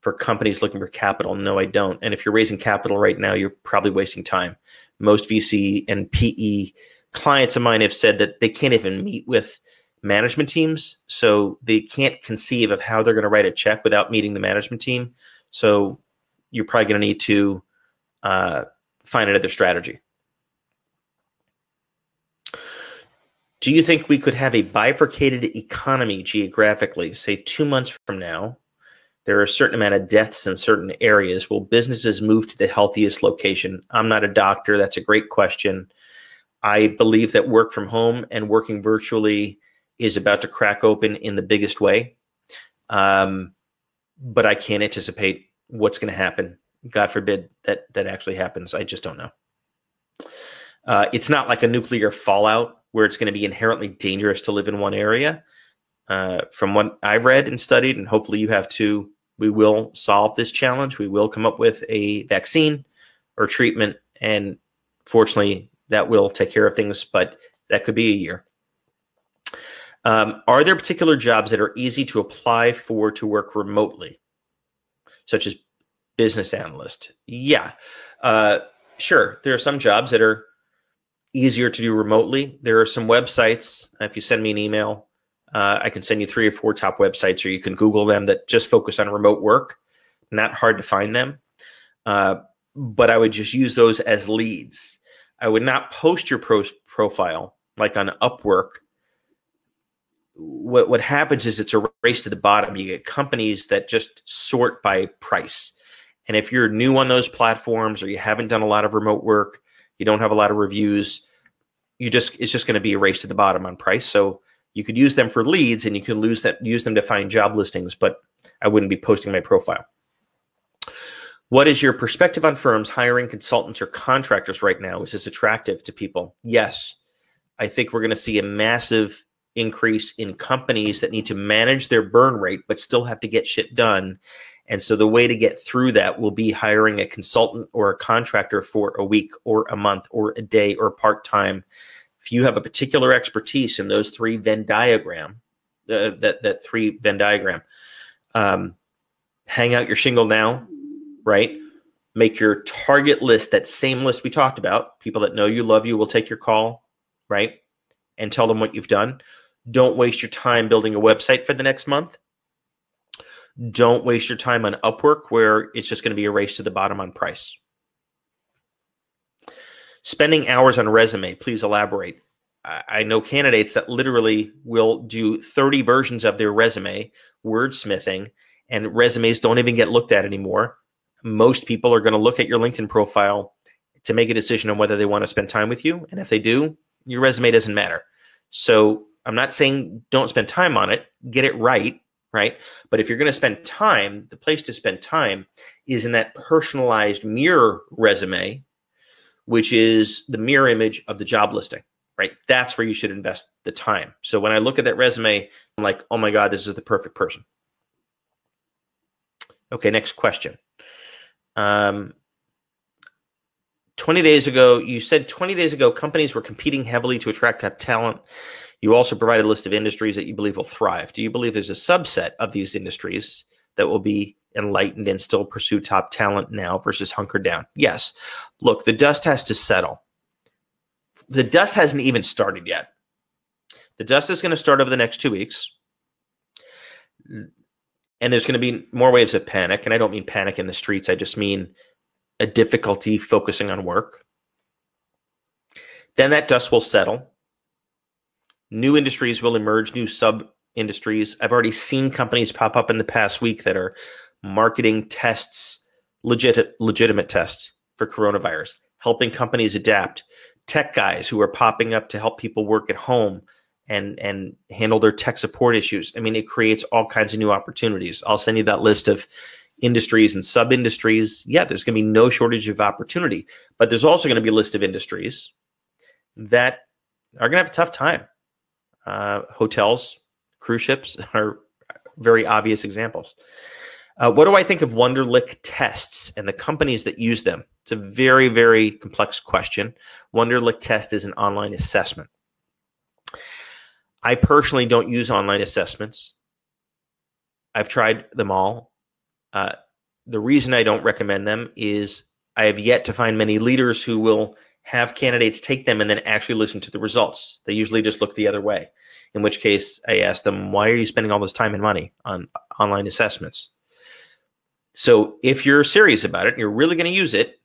for companies looking for capital? No, I don't. And if you're raising capital right now, you're probably wasting time. Most VC and PE clients of mine have said that they can't even meet with management teams, so they can't conceive of how they're going to write a check without meeting the management team. So you're probably going to need to find another strategy. Do you think we could have a bifurcated economy geographically? Say 2 months from now, there are a certain amount of deaths in certain areas. Will businesses move to the healthiest location? I'm not a doctor. That's a great question. I believe that work from home and working virtually is about to crack open in the biggest way. But I can't anticipate what's going to happen. God forbid that actually happens. I just don't know. It's not like a nuclear fallout where it's going to be inherently dangerous to live in one area. From what I've read and studied, and hopefully you have too, we will solve this challenge. We will come up with a vaccine or treatment, and fortunately that will take care of things, but that could be a year. Are there particular jobs that are easy to apply for to work remotely, such as business analyst? Yeah, sure. There are some jobs that are easier to do remotely. There are some websites. If you send me an email, I can send you 3 or 4 top websites, or you can Google them, that just focus on remote work. Not hard to find them. But I would just use those as leads. I would not post your profile like on Upwork. What happens is it's a race to the bottom. You get companies that just sort by price. And if you're new on those platforms, or you haven't done a lot of remote work, you don't have a lot of reviews, it's just going to be a race to the bottom on price. So you could use them for leads, and you can use them to find job listings, but I wouldn't be posting my profile. What is your perspective on firms hiring consultants or contractors right now? Is this attractive to people? Yes. I think we're going to see a massive increase in companies that need to manage their burn rate, but still have to get shit done. And so the way to get through that will be hiring a consultant or a contractor for a week or a month or a day or part-time. If you have a particular expertise in those 3 Venn diagram, that 3 Venn diagram, hang out your shingle now, right? Make your target list, that same list we talked about, people that know you, love you, will take your call, right? And tell them what you've done. Don't waste your time building a website for the next month. Don't waste your time on Upwork, where it's just going to be a race to the bottom on price. Spending hours on resume, please elaborate. I know candidates that literally will do 30 versions of their resume, wordsmithing, and resumes don't even get looked at anymore. Most people are going to look at your LinkedIn profile to make a decision on whether they want to spend time with you. And if they do, your resume doesn't matter. So I'm not saying don't spend time on it, get it right? But if you're going to spend time, the place to spend time is in that personalized mirror resume, which is the mirror image of the job listing, right? That's where you should invest the time. So when I look at that resume, I'm like, oh my God, this is the perfect person. Okay, next question. 20 days ago, you said 20 days ago, companies were competing heavily to attract top talent. You also provided a list of industries that you believe will thrive. Do you believe there's a subset of these industries that will be enlightened and still pursue top talent now versus hunker down? Yes. Look, the dust has to settle. The dust hasn't even started yet. The dust is going to start over the next 2 weeks. And there's going to be more waves of panic. And I don't mean panic in the streets. I just mean a difficulty focusing on work. Then that dust will settle. New industries will emerge, new sub-industries. I've already seen companies pop up in the past week that are marketing tests, legitimate tests, for coronavirus, helping companies adapt, tech guys who are popping up to help people work at home and handle their tech support issues. I mean, it creates all kinds of new opportunities. I'll send you that list of industries and sub-industries. Yeah, there's going to be no shortage of opportunity, but there's also going to be a list of industries that are going to have a tough time. Hotels, cruise ships are very obvious examples. What do I think of Wonderlic tests and the companies that use them? It's a very, very complex question. Wonderlic test is an online assessment. I personally don't use online assessments. I've tried them all. The reason I don't recommend them is I have yet to find many leaders who will have candidates take them and then actually listen to the results. They usually just look the other way, in which case I ask them, why are you spending all this time and money on online assessments? So if you're serious about it, you're really going to use it.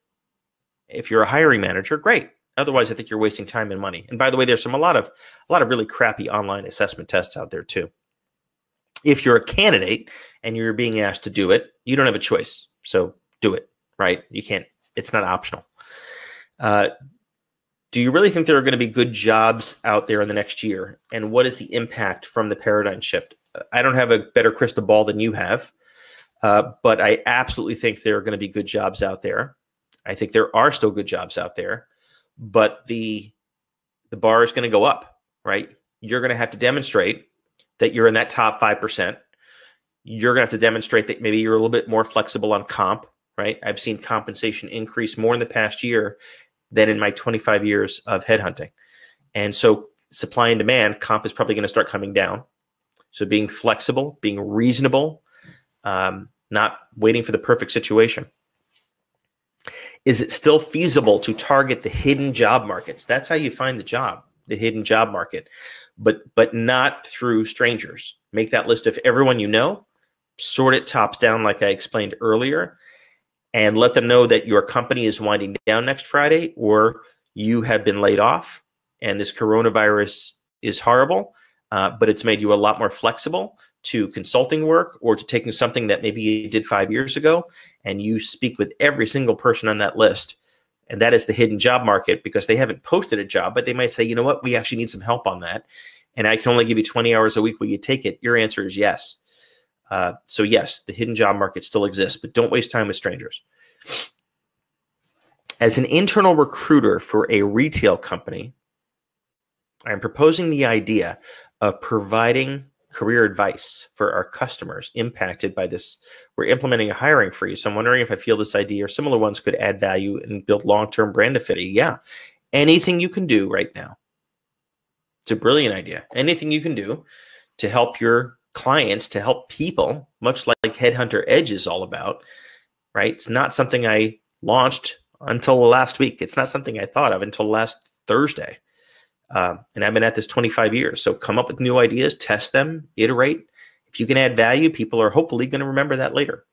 If you're a hiring manager, great. Otherwise, I think you're wasting time and money. And by the way, there's a lot of really crappy online assessment tests out there too. If you're a candidate and you're being asked to do it, you don't have a choice. So do it, right? You can't, it's not optional. Do you really think there are going to be good jobs out there in the next year? And what is the impact from the paradigm shift? I don't have a better crystal ball than you have, but I absolutely think there are going to be good jobs out there. I think there are still good jobs out there, but the bar is going to go up, right? You're going to have to demonstrate that you're in that top 5%. You're going to have to demonstrate that maybe you're a little bit more flexible on comp, right? I've seen compensation increase more in the past year than in my 25 years of headhunting. And so supply and demand, comp is probably going to start coming down. So being flexible, being reasonable, not waiting for the perfect situation. Is it still feasible to target the hidden job markets? That's how you find the job, the hidden job market, but not through strangers. Make that list of everyone you know, sort it tops down like I explained earlier, and let them know that your company is winding down next Friday, or you have been laid off and this coronavirus is horrible, but it's made you a lot more flexible to consulting work or to taking something that maybe you did 5 years ago, and you speak with every single person on that list. And that is the hidden job market, because they haven't posted a job, but they might say, you know what, we actually need some help on that. And I can only give you 20 hours a week. Will you take it? Your answer is yes. So yes, the hidden job market still exists, but don't waste time with strangers. As an internal recruiter for a retail company, I'm proposing the idea of providing career advice for our customers impacted by this. We're implementing a hiring freeze. So I'm wondering if I feel this idea or similar ones could add value and build long-term brand affinity. Yeah, anything you can do right now. It's a brilliant idea. Anything you can do to help your clients, to help people, much like Headhunter Edge is all about, right? It's not something I launched until last week. It's not something I thought of until last Thursday. And I've been at this 25 years. So come up with new ideas, test them, iterate. If you can add value, people are hopefully going to remember that later.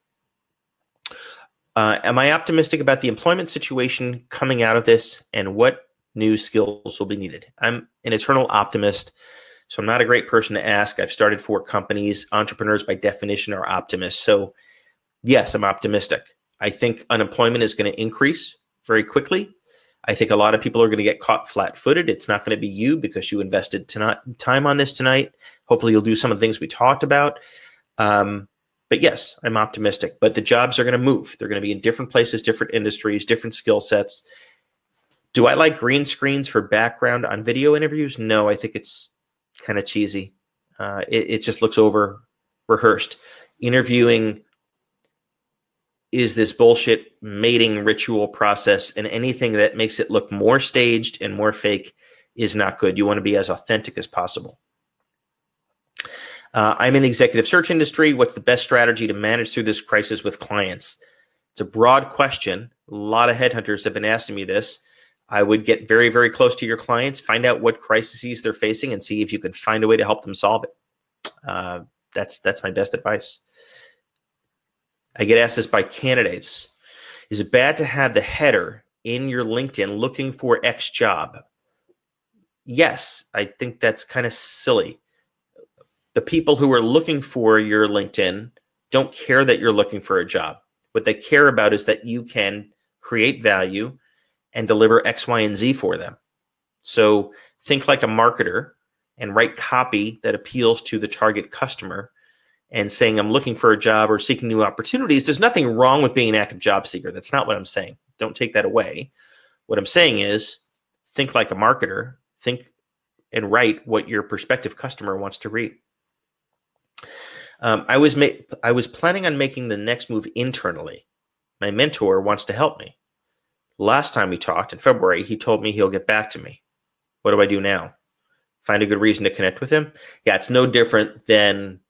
Am I optimistic about the employment situation coming out of this, and what new skills will be needed? I'm an eternal optimist, so I'm not a great person to ask. I've started 4 companies. Entrepreneurs by definition are optimists. So yes, I'm optimistic. I think unemployment is going to increase very quickly. I think a lot of people are going to get caught flat-footed. It's not going to be you because you invested time on this tonight. Hopefully you'll do some of the things we talked about. But yes, I'm optimistic. But the jobs are going to move. They're going to be in different places, different industries, different skill sets. Do I like green screens for background on video interviews? No, I think it's kind of cheesy. It just looks over-rehearsed. Interviewing is this bullshit mating ritual process, and anything that makes it look more staged and more fake is not good. You want to be as authentic as possible. I'm in the executive search industry. What's the best strategy to manage through this crisis with clients? It's a broad question. A lot of headhunters have been asking me this. I would get very, very close to your clients, find out what crises they're facing, and see if you can find a way to help them solve it. That's my best advice. I get asked this by candidates. Is it bad to have the header in your LinkedIn looking for X job? Yes, I think that's kind of silly. The people who are looking for your LinkedIn don't care that you're looking for a job. What they care about is that you can create value, and deliver X, Y, and Z for them. So think like a marketer and write copy that appeals to the target customer and saying, I'm looking for a job or seeking new opportunities. There's nothing wrong with being an active job seeker. That's not what I'm saying. Don't take that away. What I'm saying is think like a marketer, think and write what your prospective customer wants to read. I was planning on making the next move internally. My mentor wants to help me. Last time we talked in February, he told me he'll get back to me. What do I do now? Find a good reason to connect with him? Yeah, it's no different than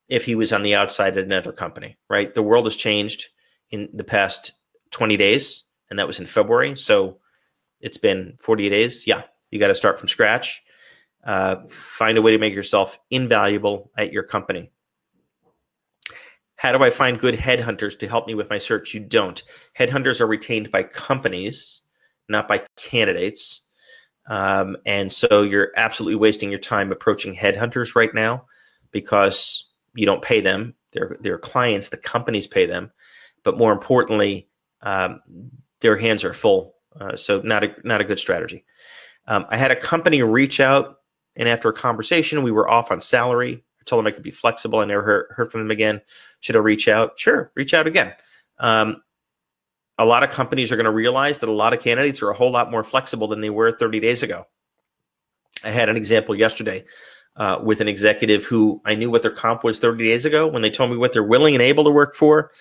if he was on the outside at another company, right? The world has changed in the past 20 days, and that was in February. So it's been 48 days. Yeah, you got to start from scratch. Find a way to make yourself invaluable at your company. How do I find good headhunters to help me with my search? You don't. Headhunters are retained by companies, not by candidates. And so you're absolutely wasting your time approaching headhunters right now because you don't pay them. They're clients, the companies pay them. But more importantly, their hands are full. So not a good strategy. I had a company reach out, and after a conversation, we were off on salary. I told them I could be flexible. I never heard from them again. Should I reach out? Sure, reach out again. A lot of companies are going to realize that a lot of candidates are a whole lot more flexible than they were 30 days ago. I had an example yesterday with an executive who I knew what their comp was 30 days ago. When they told me what they're willing and able to work for,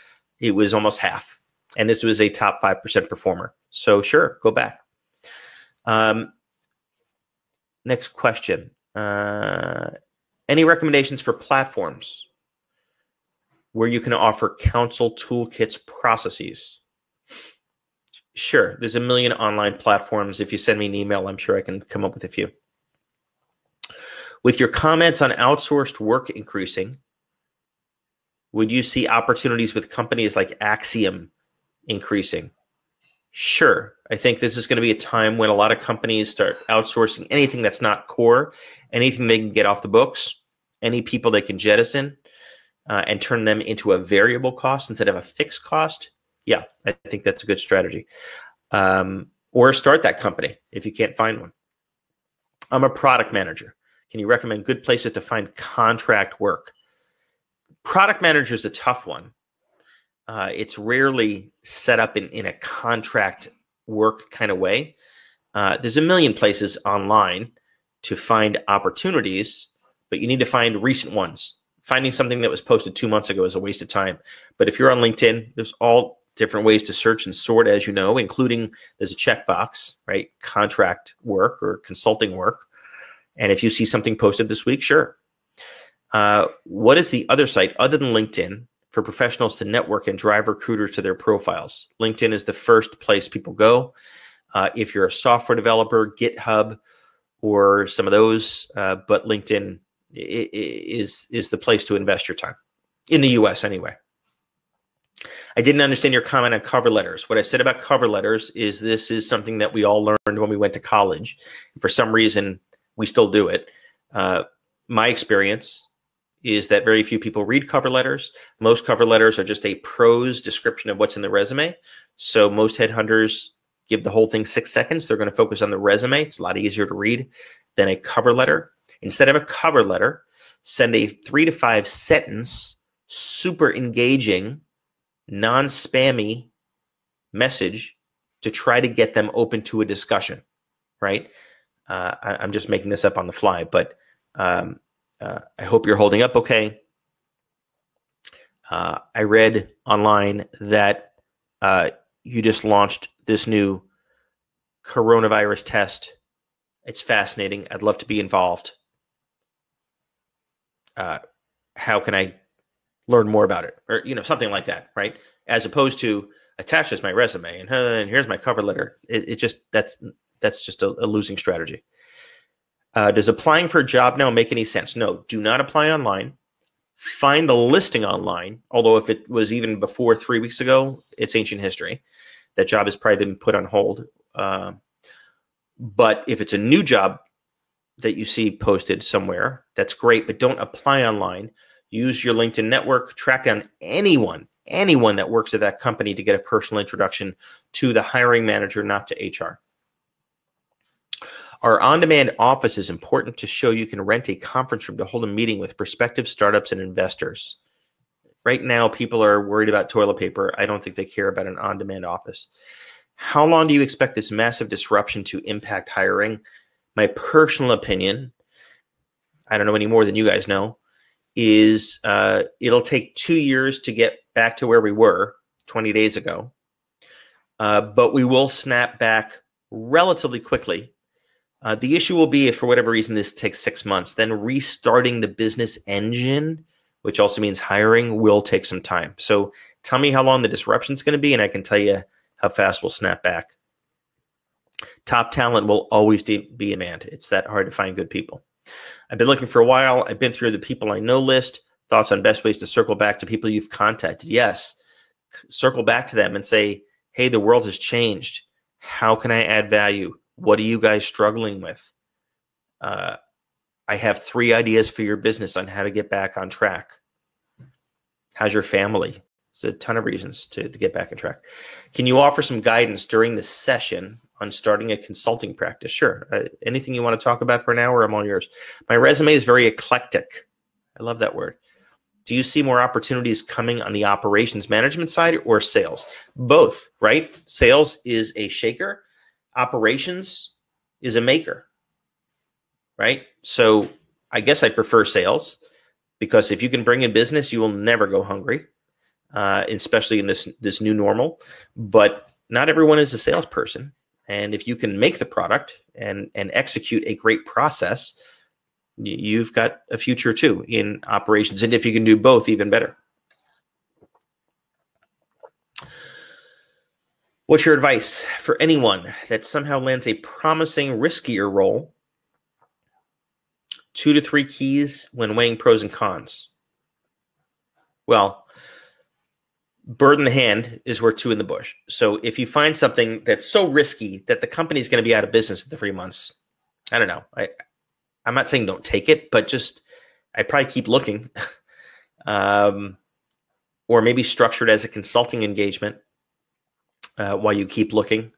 it was almost half. And this was a top 5% performer. So sure, go back. Next question. Any recommendations for platforms where you can offer counsel toolkits processes? Sure. There's a million online platforms. If you send me an email, I'm sure I can come up with a few. With your comments on outsourced work increasing, would you see opportunities with companies like Axiom increasing? Sure. I think this is going to be a time when a lot of companies start outsourcing anything that's not core, anything they can get off the books, any people they can jettison and turn them into a variable cost instead of a fixed cost. Yeah, I think that's a good strategy. Or start that company if you can't find one. I'm a product manager. Can you recommend good places to find contract work? Product manager is a tough one. It's rarely set up in a contract work kind of way. There's a million places online to find opportunities, but you need to find recent ones. Finding something that was posted 2 months ago is a waste of time. But if you're on LinkedIn, there's all different ways to search and sort, as you know, including there's a checkbox, right? Contract work or consulting work. And if you see something posted this week, sure. What is the other site other than LinkedIn for professionals to network and drive recruiters to their profiles? LinkedIn is the first place people go. If you're a software developer, GitHub, or some of those, but LinkedIn is the place to invest your time, in the US anyway. I didn't understand your comment on cover letters. What I said about cover letters is this is something that we all learned when we went to college. For some reason, we still do it. My experience is that very few people read cover letters. Most cover letters are just a prose description of what's in the resume. So most headhunters give the whole thing 6 seconds. They're going to focus on the resume. It's a lot easier to read than a cover letter. Instead of a cover letter, send a 3 to 5 sentence, super engaging, non-spammy message to try to get them open to a discussion, right? I'm just making this up on the fly, but I hope you're holding up okay. I read online that you just launched this new coronavirus test. It's fascinating. I'd love to be involved. How can I learn more about it? Or, something like that, right? As opposed to attach this my resume and here's my cover letter. That's just a losing strategy. Does applying for a job now make any sense? No, do not apply online. Find the listing online. Although if it was even before 3 weeks ago, it's ancient history. That job has probably been put on hold. But if it's a new job that you see posted somewhere, that's great, but don't apply online. Use your LinkedIn network, track down anyone anyone that works at that company to get a personal introduction to the hiring manager, not to HR. Our on-demand office is important to show you can rent a conference room to hold a meeting with prospective startups and investors. Right now, people are worried about toilet paper. I don't think they care about an on-demand office. How long do you expect this massive disruption to impact hiring? My personal opinion, I don't know any more than you guys know, is it'll take 2 years to get back to where we were 20 days ago. But we will snap back relatively quickly. The issue will be if for whatever reason this takes 6 months, then restarting the business engine, which also means hiring, will take some time. So tell me how long the disruption is going to be, and I can tell you how fast we'll snap back. Top talent will always be in demand. It's that hard to find good people. I've been looking for a while. I've been through the people I know list. Thoughts on best ways to circle back to people you've contacted? Yes. Circle back to them and say, hey, the world has changed. How can I add value? What are you guys struggling with? I have 3 ideas for your business on how to get back on track. How's your family? There's a ton of reasons to get back on track. Can you offer some guidance during the session on starting a consulting practice? Sure. Anything you want to talk about for an hour, I'm all yours. My resume is very eclectic. I love that word. Do you see more opportunities coming on the operations management side or sales? Both, right? Sales is a shaker. Operations is a maker, right? So I guess I prefer sales because if you can bring in business, you will never go hungry, especially in this new normal. But not everyone is a salesperson. And if you can make the product and execute a great process, you've got a future too in operations. And if you can do both, even better. What's your advice for anyone that somehow lands a promising, riskier role? 2 to 3 keys when weighing pros and cons. Well, bird in the hand is worth 2 in the bush. So if you find something that's so risky that the company is going to be out of business in the 3 months, I don't know. I'm not saying don't take it, but just I'd probably keep looking. Or maybe structured as a consulting engagement while you keep looking.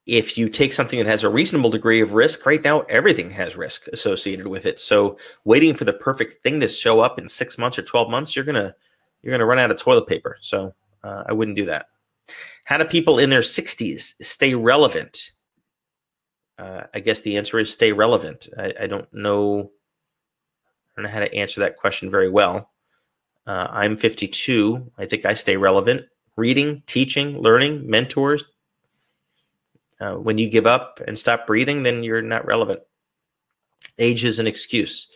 If you take something that has a reasonable degree of risk, right now everything has risk associated with it. So waiting for the perfect thing to show up in 6 months or 12 months, you're gonna run out of toilet paper. So I wouldn't do that. How do people in their 60s stay relevant? I guess the answer is stay relevant. I don't know how to answer that question very well. I'm 52. I think I stay relevant. Reading, teaching, learning, mentors. When you give up and stop breathing, then you're not relevant. Age is an excuse.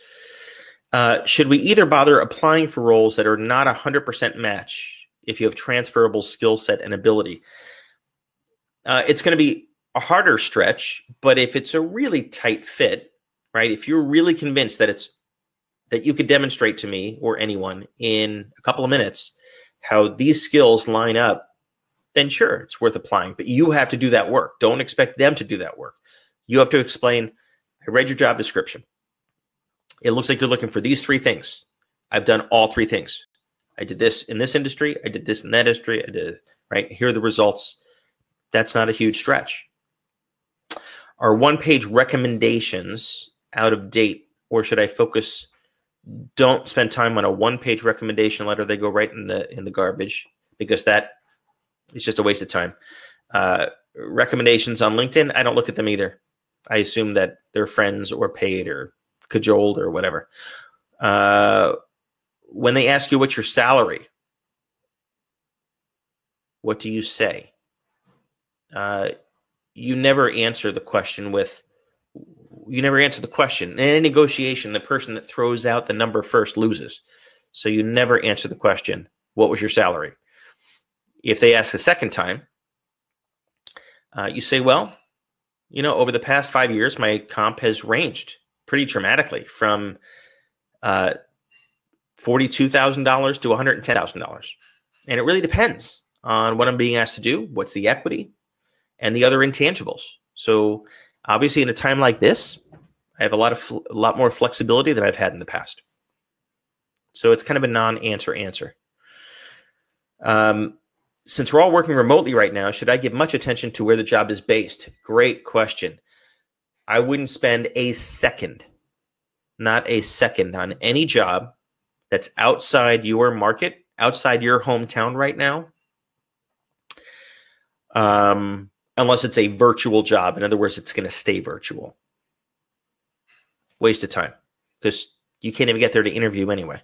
Should we either bother applying for roles that are not 100% match if you have transferable skill set and ability? It's going to be a harder stretch, but if it's a really tight fit, right? If you're really convinced that you could demonstrate to me or anyone in a couple of minutes how these skills line up, then sure, it's worth applying. But you have to do that work. Don't expect them to do that work. You have to explain, I read your job description. It looks like you're looking for these 3 things. I've done all 3 things. I did this in this industry. I did this in that industry. I did, right? Here are the results. That's not a huge stretch. Are one-page recommendations out of date, or should I focus? Don't spend time on a one-page recommendation letter. They go right in the garbage because that is just a waste of time. Recommendations on LinkedIn, I don't look at them either. I assume that they're friends or paid or cajoled or whatever. When they ask you what's your salary, what do you say? You never answer the question with, you never answer the question. In any negotiation, the person that throws out the number first loses. So you never answer the question, what was your salary? If they ask the second time, you say, well, over the past 5 years, my comp has ranged pretty dramatically from $42,000 to $110,000. And it really depends on what I'm being asked to do, what's the equity, and the other intangibles. So obviously in a time like this, I have a lot more flexibility than I've had in the past. So it's kind of a non-answer answer. Since we're all working remotely right now, should I give much attention to where the job is based? Great question. I wouldn't spend a second, not a second, on any job that's outside your market, outside your hometown right now, unless it's a virtual job. In other words, it's going to stay virtual. Waste of time, because you can't even get there to interview anyway.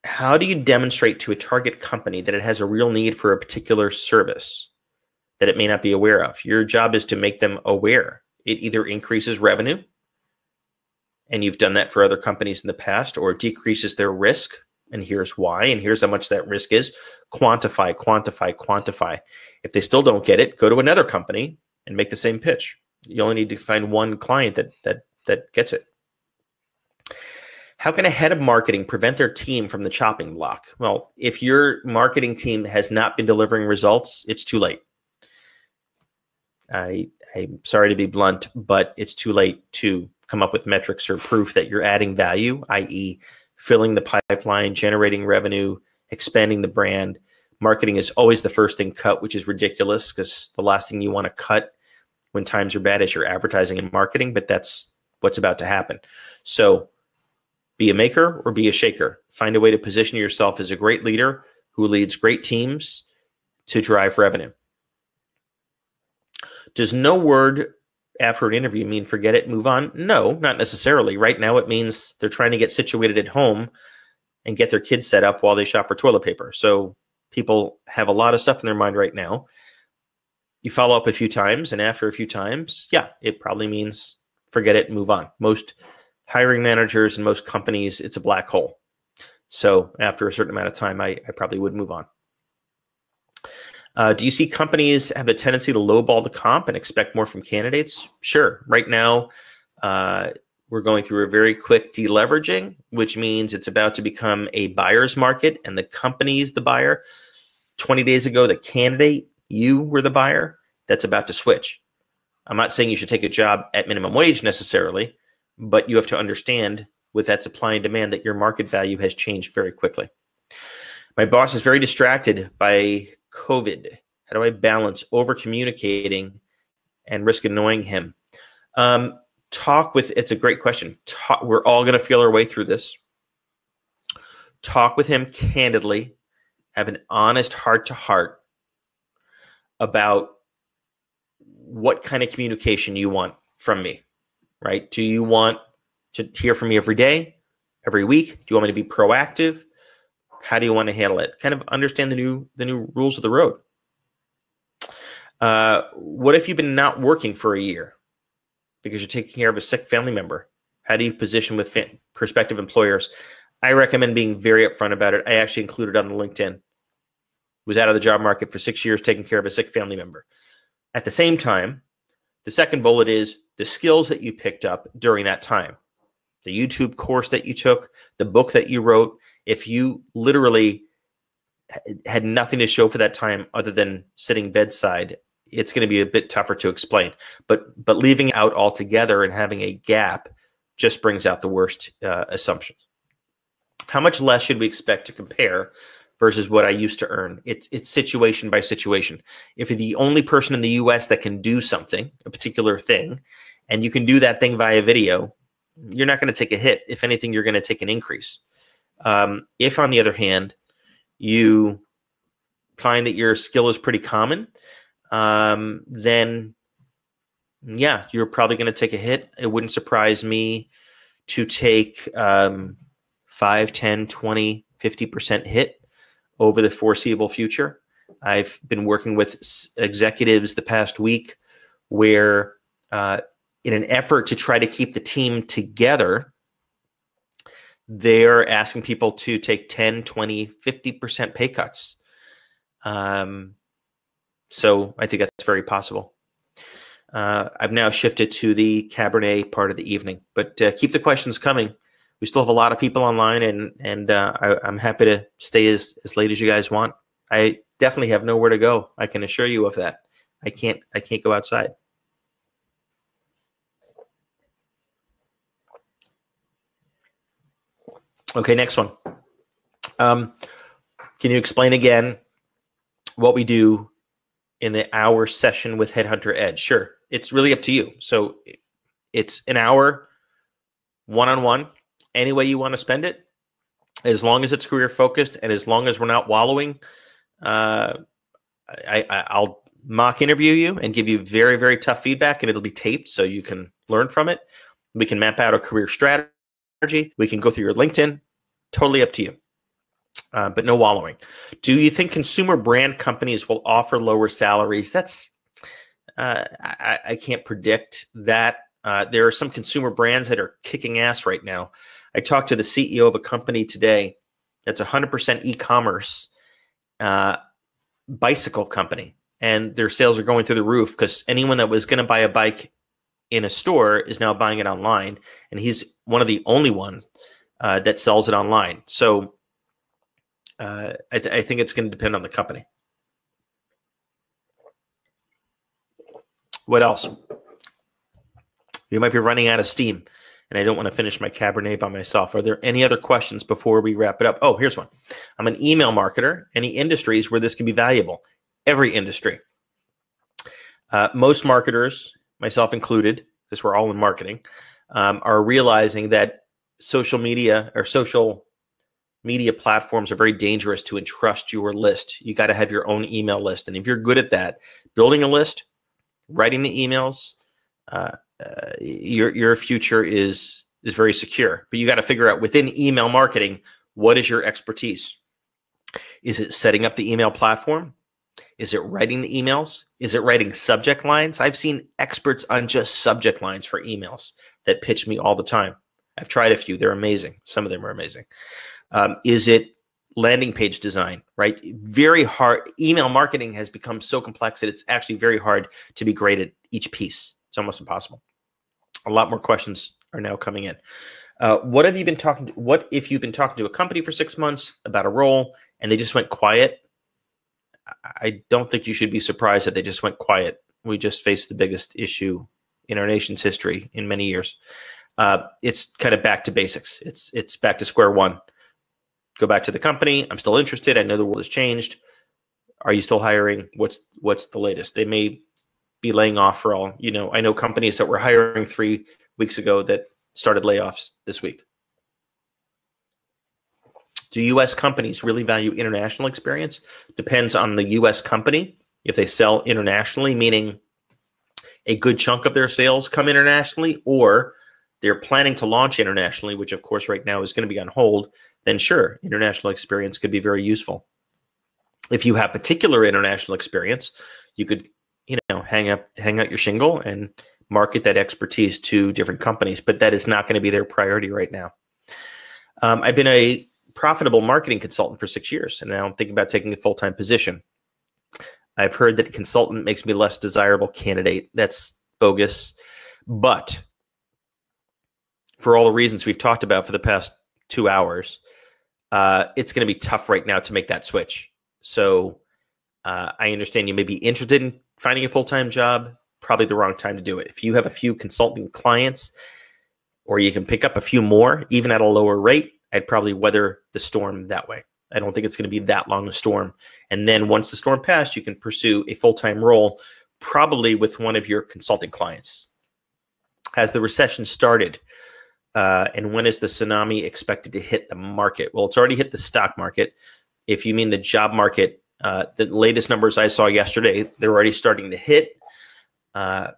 How do you demonstrate to a target company that it has a real need for a particular service that it may not be aware of? Your job is to make them aware. It either increases revenue, and you've done that for other companies in the past, or it decreases their risk, and here's why, and here's how much that risk is. Quantify, quantify, quantify. If they still don't get it, go to another company and make the same pitch. You only need to find one client that gets it. How can a head of marketing prevent their team from the chopping block? Well, if your marketing team has not been delivering results, it's too late. I'm sorry to be blunt, but it's too late to come up with metrics or proof that you're adding value, i.e. filling the pipeline, generating revenue, expanding the brand. Marketing is always the first thing cut, which is ridiculous, because the last thing you want to cut when times are bad is your advertising and marketing, but that's what's about to happen. So be a maker or be a shaker. Find a way to position yourself as a great leader who leads great teams to drive revenue. Does no word after an interview mean forget it, move on? No, not necessarily. Right now it means they're trying to get situated at home and get their kids set up while they shop for toilet paper. So people have a lot of stuff in their mind right now. You follow up a few times, and after a few times, yeah, it probably means forget it, move on. Most hiring managers and most companies, it's a black hole. So after a certain amount of time, I probably would move on. Do you see companies have a tendency to lowball the comp and expect more from candidates? Sure. Right now, we're going through a very quick deleveraging, which means it's about to become a buyer's market, and the company's the buyer. 20 days ago, the candidate, you were the buyer. That's about to switch. I'm not saying you should take a job at minimum wage necessarily, but you have to understand with that supply and demand that your market value has changed very quickly. My boss is very distracted by COVID. How do I balance over communicating and risk annoying him? It's a great question. We're all going to feel our way through this. Talk with him candidly. Have an honest heart-to-heart about what kind of communication you want from me, right? Do you want to hear from me every day, every week? Do you want me to be proactive? How do you want to handle it? Kind of understand the new rules of the road. What if you've been not working for a year because you're taking care of a sick family member? How do you position with prospective employers? I recommend being very upfront about it. I actually included on the LinkedIn. Was out of the job market for 6 years taking care of a sick family member. At the same time, the second bullet is the skills that you picked up during that time. The YouTube course that you took, the book that you wrote. If you literally had nothing to show for that time other than sitting bedside, it's going to be a bit tougher to explain. But leaving it out altogether and having a gap just brings out the worst assumptions. How much less should we expect to compare versus what I used to earn? It's situation by situation. If you're the only person in the US that can do something, a particular thing, and you can do that thing via video, you're not going to take a hit. If anything, you're going to take an increase. If, on the other hand, you find that your skill is pretty common, then, yeah, you're probably going to take a hit. It wouldn't surprise me to take 5, 10, 20, 50% hit over the foreseeable future. I've been working with executives the past week where in an effort to try to keep the team together, they're asking people to take 10, 20, 50% pay cuts. So I think that's very possible. I've now shifted to the Cabernet part of the evening, but keep the questions coming. We still have a lot of people online, and I'm happy to stay as late as you guys want. I definitely have nowhere to go. I can assure you of that. I can't go outside. Okay, next one. Can you explain again what we do in the hour session with Headhunter Ed? Sure. It's really up to you. So it's an hour one-on-one, any way you want to spend it, as long as it's career focused and as long as we're not wallowing. I'll mock interview you and give you very, very tough feedback, and it'll be taped so you can learn from it. We can map out a career strategy. We can go through your LinkedIn. Totally up to you. But no wallowing. Do you think consumer brand companies will offer lower salaries? That's I can't predict that. There are some consumer brands that are kicking ass right now. I talked to the CEO of a company today that's 100% e-commerce bicycle company, and their sales are going through the roof because anyone that was going to buy a bike in a store is now buying it online, and he's one of the only ones that sells it online. So I think it's going to depend on the company. What else? You might be running out of steam, and I don't want to finish my Cabernet by myself. Are there any other questions before we wrap it up? Oh, here's one. I'm an email marketer. Any industries where this can be valuable? Every industry. Most marketers, myself included, because we're all in marketing, are realizing that social media platforms are very dangerous to entrust your list. You got to have your own email list. And if you're good at that, building a list, writing the emails, your future is very secure. But you got to figure out within email marketing, what is your expertise? Is it setting up the email platform? Is it writing the emails? Is it writing subject lines? I've seen experts on just subject lines for emails that pitch me all the time. I've tried a few. They're amazing. Some of them are amazing. Is it landing page design, right? Very hard. Email marketing has become so complex that it's actually very hard to be great at each piece. It's almost impossible. A lot more questions are now coming in. What if you've been talking to a company for 6 months about a role and they just went quiet? I don't think you should be surprised that they just went quiet. We just faced the biggest issue in our nation's history in many years. It's kind of back to basics. It's back to square one. Go back to the company. I'm still interested. I know the world has changed. Are you still hiring? What's the latest? They may be laying off for all, I know companies that were hiring 3 weeks ago that started layoffs this week. Do U.S. companies really value international experience? Depends on the U.S. company. If they sell internationally, meaning a good chunk of their sales come internationally, or they're planning to launch internationally, which of course right now is going to be on hold, then sure, international experience could be very useful. If you have particular international experience, you could, hang out your shingle and market that expertise to different companies, but that is not going to be their priority right now. I've been a profitable marketing consultant for 6 years, and now I'm thinking about taking a full-time position. I've heard that consultant makes me less desirable candidate. That's bogus. But for all the reasons we've talked about for the past 2 hours, it's going to be tough right now to make that switch. So I understand you may be interested in finding a full-time job, probably the wrong time to do it. If you have a few consulting clients, or you can pick up a few more, even at a lower rate, I'd probably weather the storm that way. I don't think it's going to be that long a storm. And then once the storm passed, you can pursue a full-time role, probably with one of your consulting clients. Has the recession started? And when is the tsunami expected to hit the market? Well, it's already hit the stock market. If you mean the job market, the latest numbers I saw yesterday, they're already starting to hit. I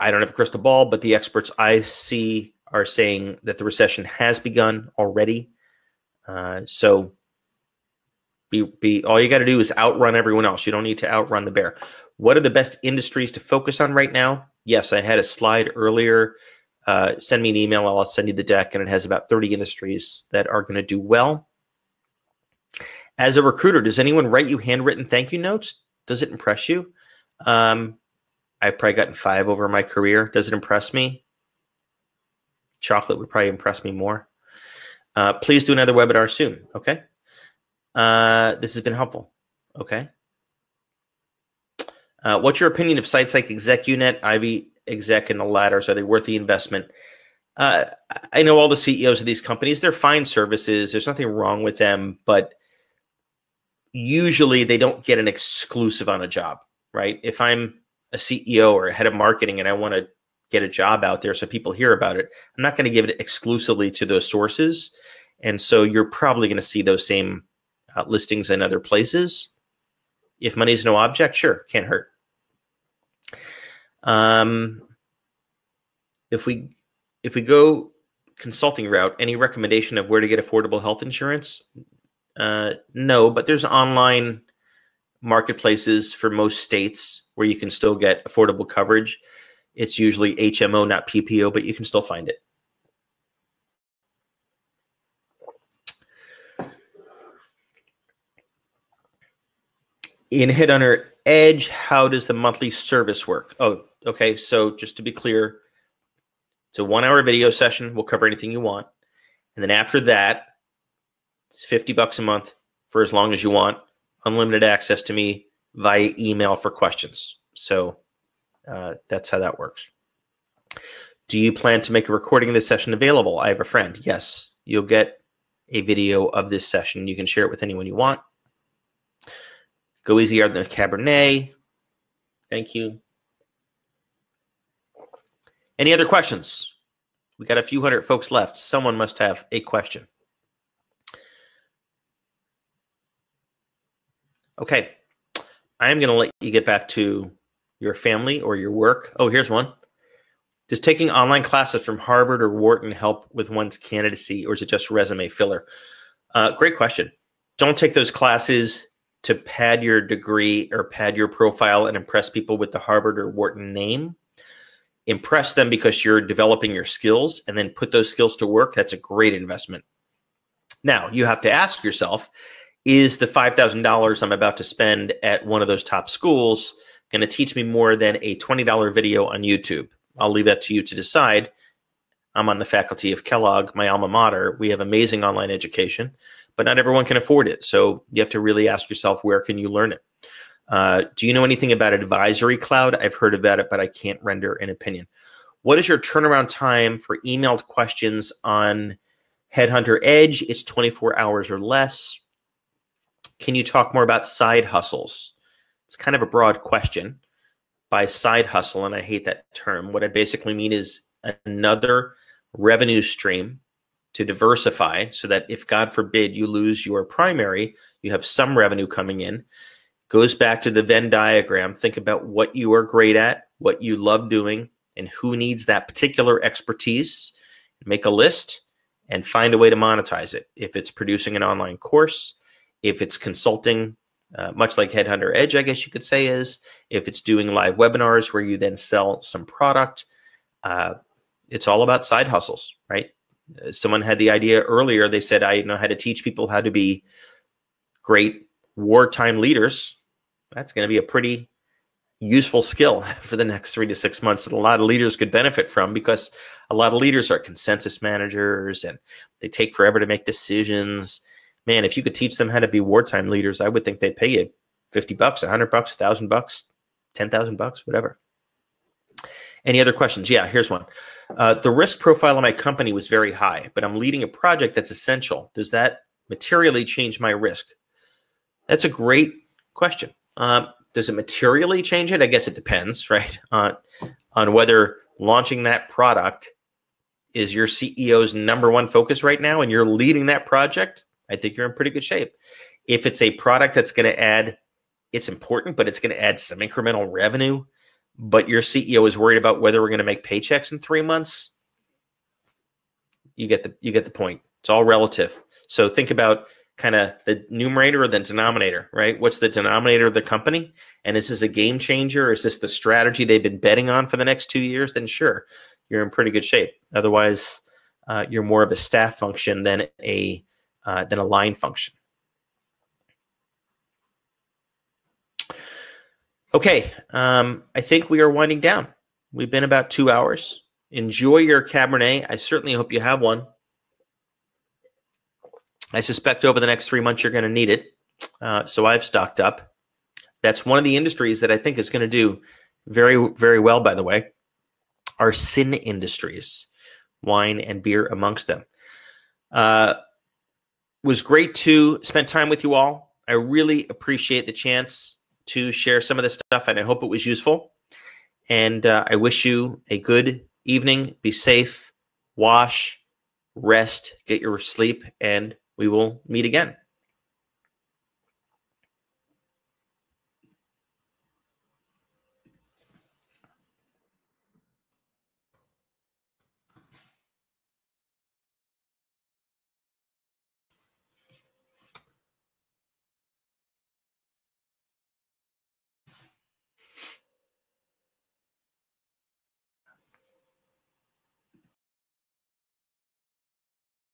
don't have a crystal ball, but the experts I see are saying that the recession has begun already. So all you got to do is outrun everyone else. You don't need to outrun the bear. What are the best industries to focus on right now? Yes, I had a slide earlier. Send me an email. I'll send you the deck, and it has about 30 industries that are going to do well. As a recruiter, does anyone write you handwritten thank you notes? Does it impress you? I've probably gotten 5 over my career. Does it impress me? Chocolate would probably impress me more. Please do another webinar soon. Okay. This has been helpful. Okay. What's your opinion of sites like ExecUnet, Ivy Exec, and the ladders? Are they worth the investment? Uh, I know all the CEOs of these companies, they're fine services. There's nothing wrong with them, but usually they don't get an exclusive on a job, right? If I'm a CEO or a head of marketing and I want to get a job out there so people hear about it, I'm not going to give it exclusively to those sources. And so you're probably going to see those same listings in other places. If money is no object, sure, can't hurt. If we go consulting route, any recommendation of where to get affordable health insurance? No, but there's online marketplaces for most states where you can still get affordable coverage. It's usually HMO, not PPO, but you can still find it. In Headhunter Edge, how does the monthly service work? Oh, okay. So just to be clear, it's a 1-hour video session. We'll cover anything you want. And then after that, it's $50 a month for as long as you want. Unlimited access to me via email for questions. So that's how that works. Do you plan to make a recording of this session available? I have a friend. Yes, you'll get a video of this session. You can share it with anyone you want. Go easier than the Cabernet. Thank you. Any other questions? We got a few hundred folks left. Someone must have a question. Okay. I'm going to let you get back to your family or your work. Oh, here's one. Does taking online classes from Harvard or Wharton help with one's candidacy, or is it just resume filler? Great question. Don't take those classes to pad your degree or pad your profile and impress people with the Harvard or Wharton name. Impress them because you're developing your skills, and then put those skills to work. That's a great investment. Now, you have to ask yourself, is the $5,000 I'm about to spend at one of those top schools going to teach me more than a $20 video on YouTube? I'll leave that to you to decide. I'm on the faculty of Kellogg, my alma mater. We have amazing online education, but not everyone can afford it. So you have to really ask yourself, where can you learn it? Do you know anything about Advisory Cloud? I've heard about it, but I can't render an opinion. What is your turnaround time for emailed questions on Headhunter Edge? It's 24 hours or less. Can you talk more about side hustles? It's kind of a broad question. By side hustle, and I hate that term, what I basically mean is another revenue stream to diversify, so that if, God forbid, you lose your primary, you have some revenue coming in. Goes back to the Venn diagram. Think about what you are great at, what you love doing, and who needs that particular expertise. Make a list and find a way to monetize it. If it's producing an online course, if it's consulting, much like Headhunter Edge, I guess you could say is, if it's doing live webinars where you then sell some product, it's all about side hustles, right? Someone had the idea earlier. They said, I know how to teach people how to be great wartime leaders. That's going to be a pretty useful skill for the next 3 to 6 months that a lot of leaders could benefit from, because a lot of leaders are consensus managers and they take forever to make decisions. Man, if you could teach them how to be wartime leaders, I would think they'd pay you $50, $100, $1,000, $10,000, whatever. Any other questions? Yeah, here's one. The risk profile of my company was very high, but I'm leading a project that's essential. Does that materially change my risk? That's a great question. Does it materially change it? I guess it depends, right? On whether launching that product is your CEO's #1 focus right now and you're leading that project. I think you're in pretty good shape. If it's a product that's going to add, it's important, but it's going to add some incremental revenue, but your CEO is worried about whether we're going to make paychecks in 3 months, you get the point. It's all relative. So think about kind of the numerator or the denominator, right? What's the denominator of the company? And is this a game changer? Is this the strategy they've been betting on for the next 2 years? Then sure, you're in pretty good shape. Otherwise, you're more of a staff function than a line function. Okay, I think we are winding down. We've been about 2 hours. Enjoy your Cabernet. I certainly hope you have one. I suspect over the next 3 months you're going to need it. So I've stocked up. That's one of the industries that I think is going to do very, very well, by the way, are sin industries. wine and beer amongst them. Was great to spend time with you all. I really appreciate the chance to share some of this stuff, and I hope it was useful. And I wish you a good evening. Be safe, wash, rest, get your sleep, and we will meet again.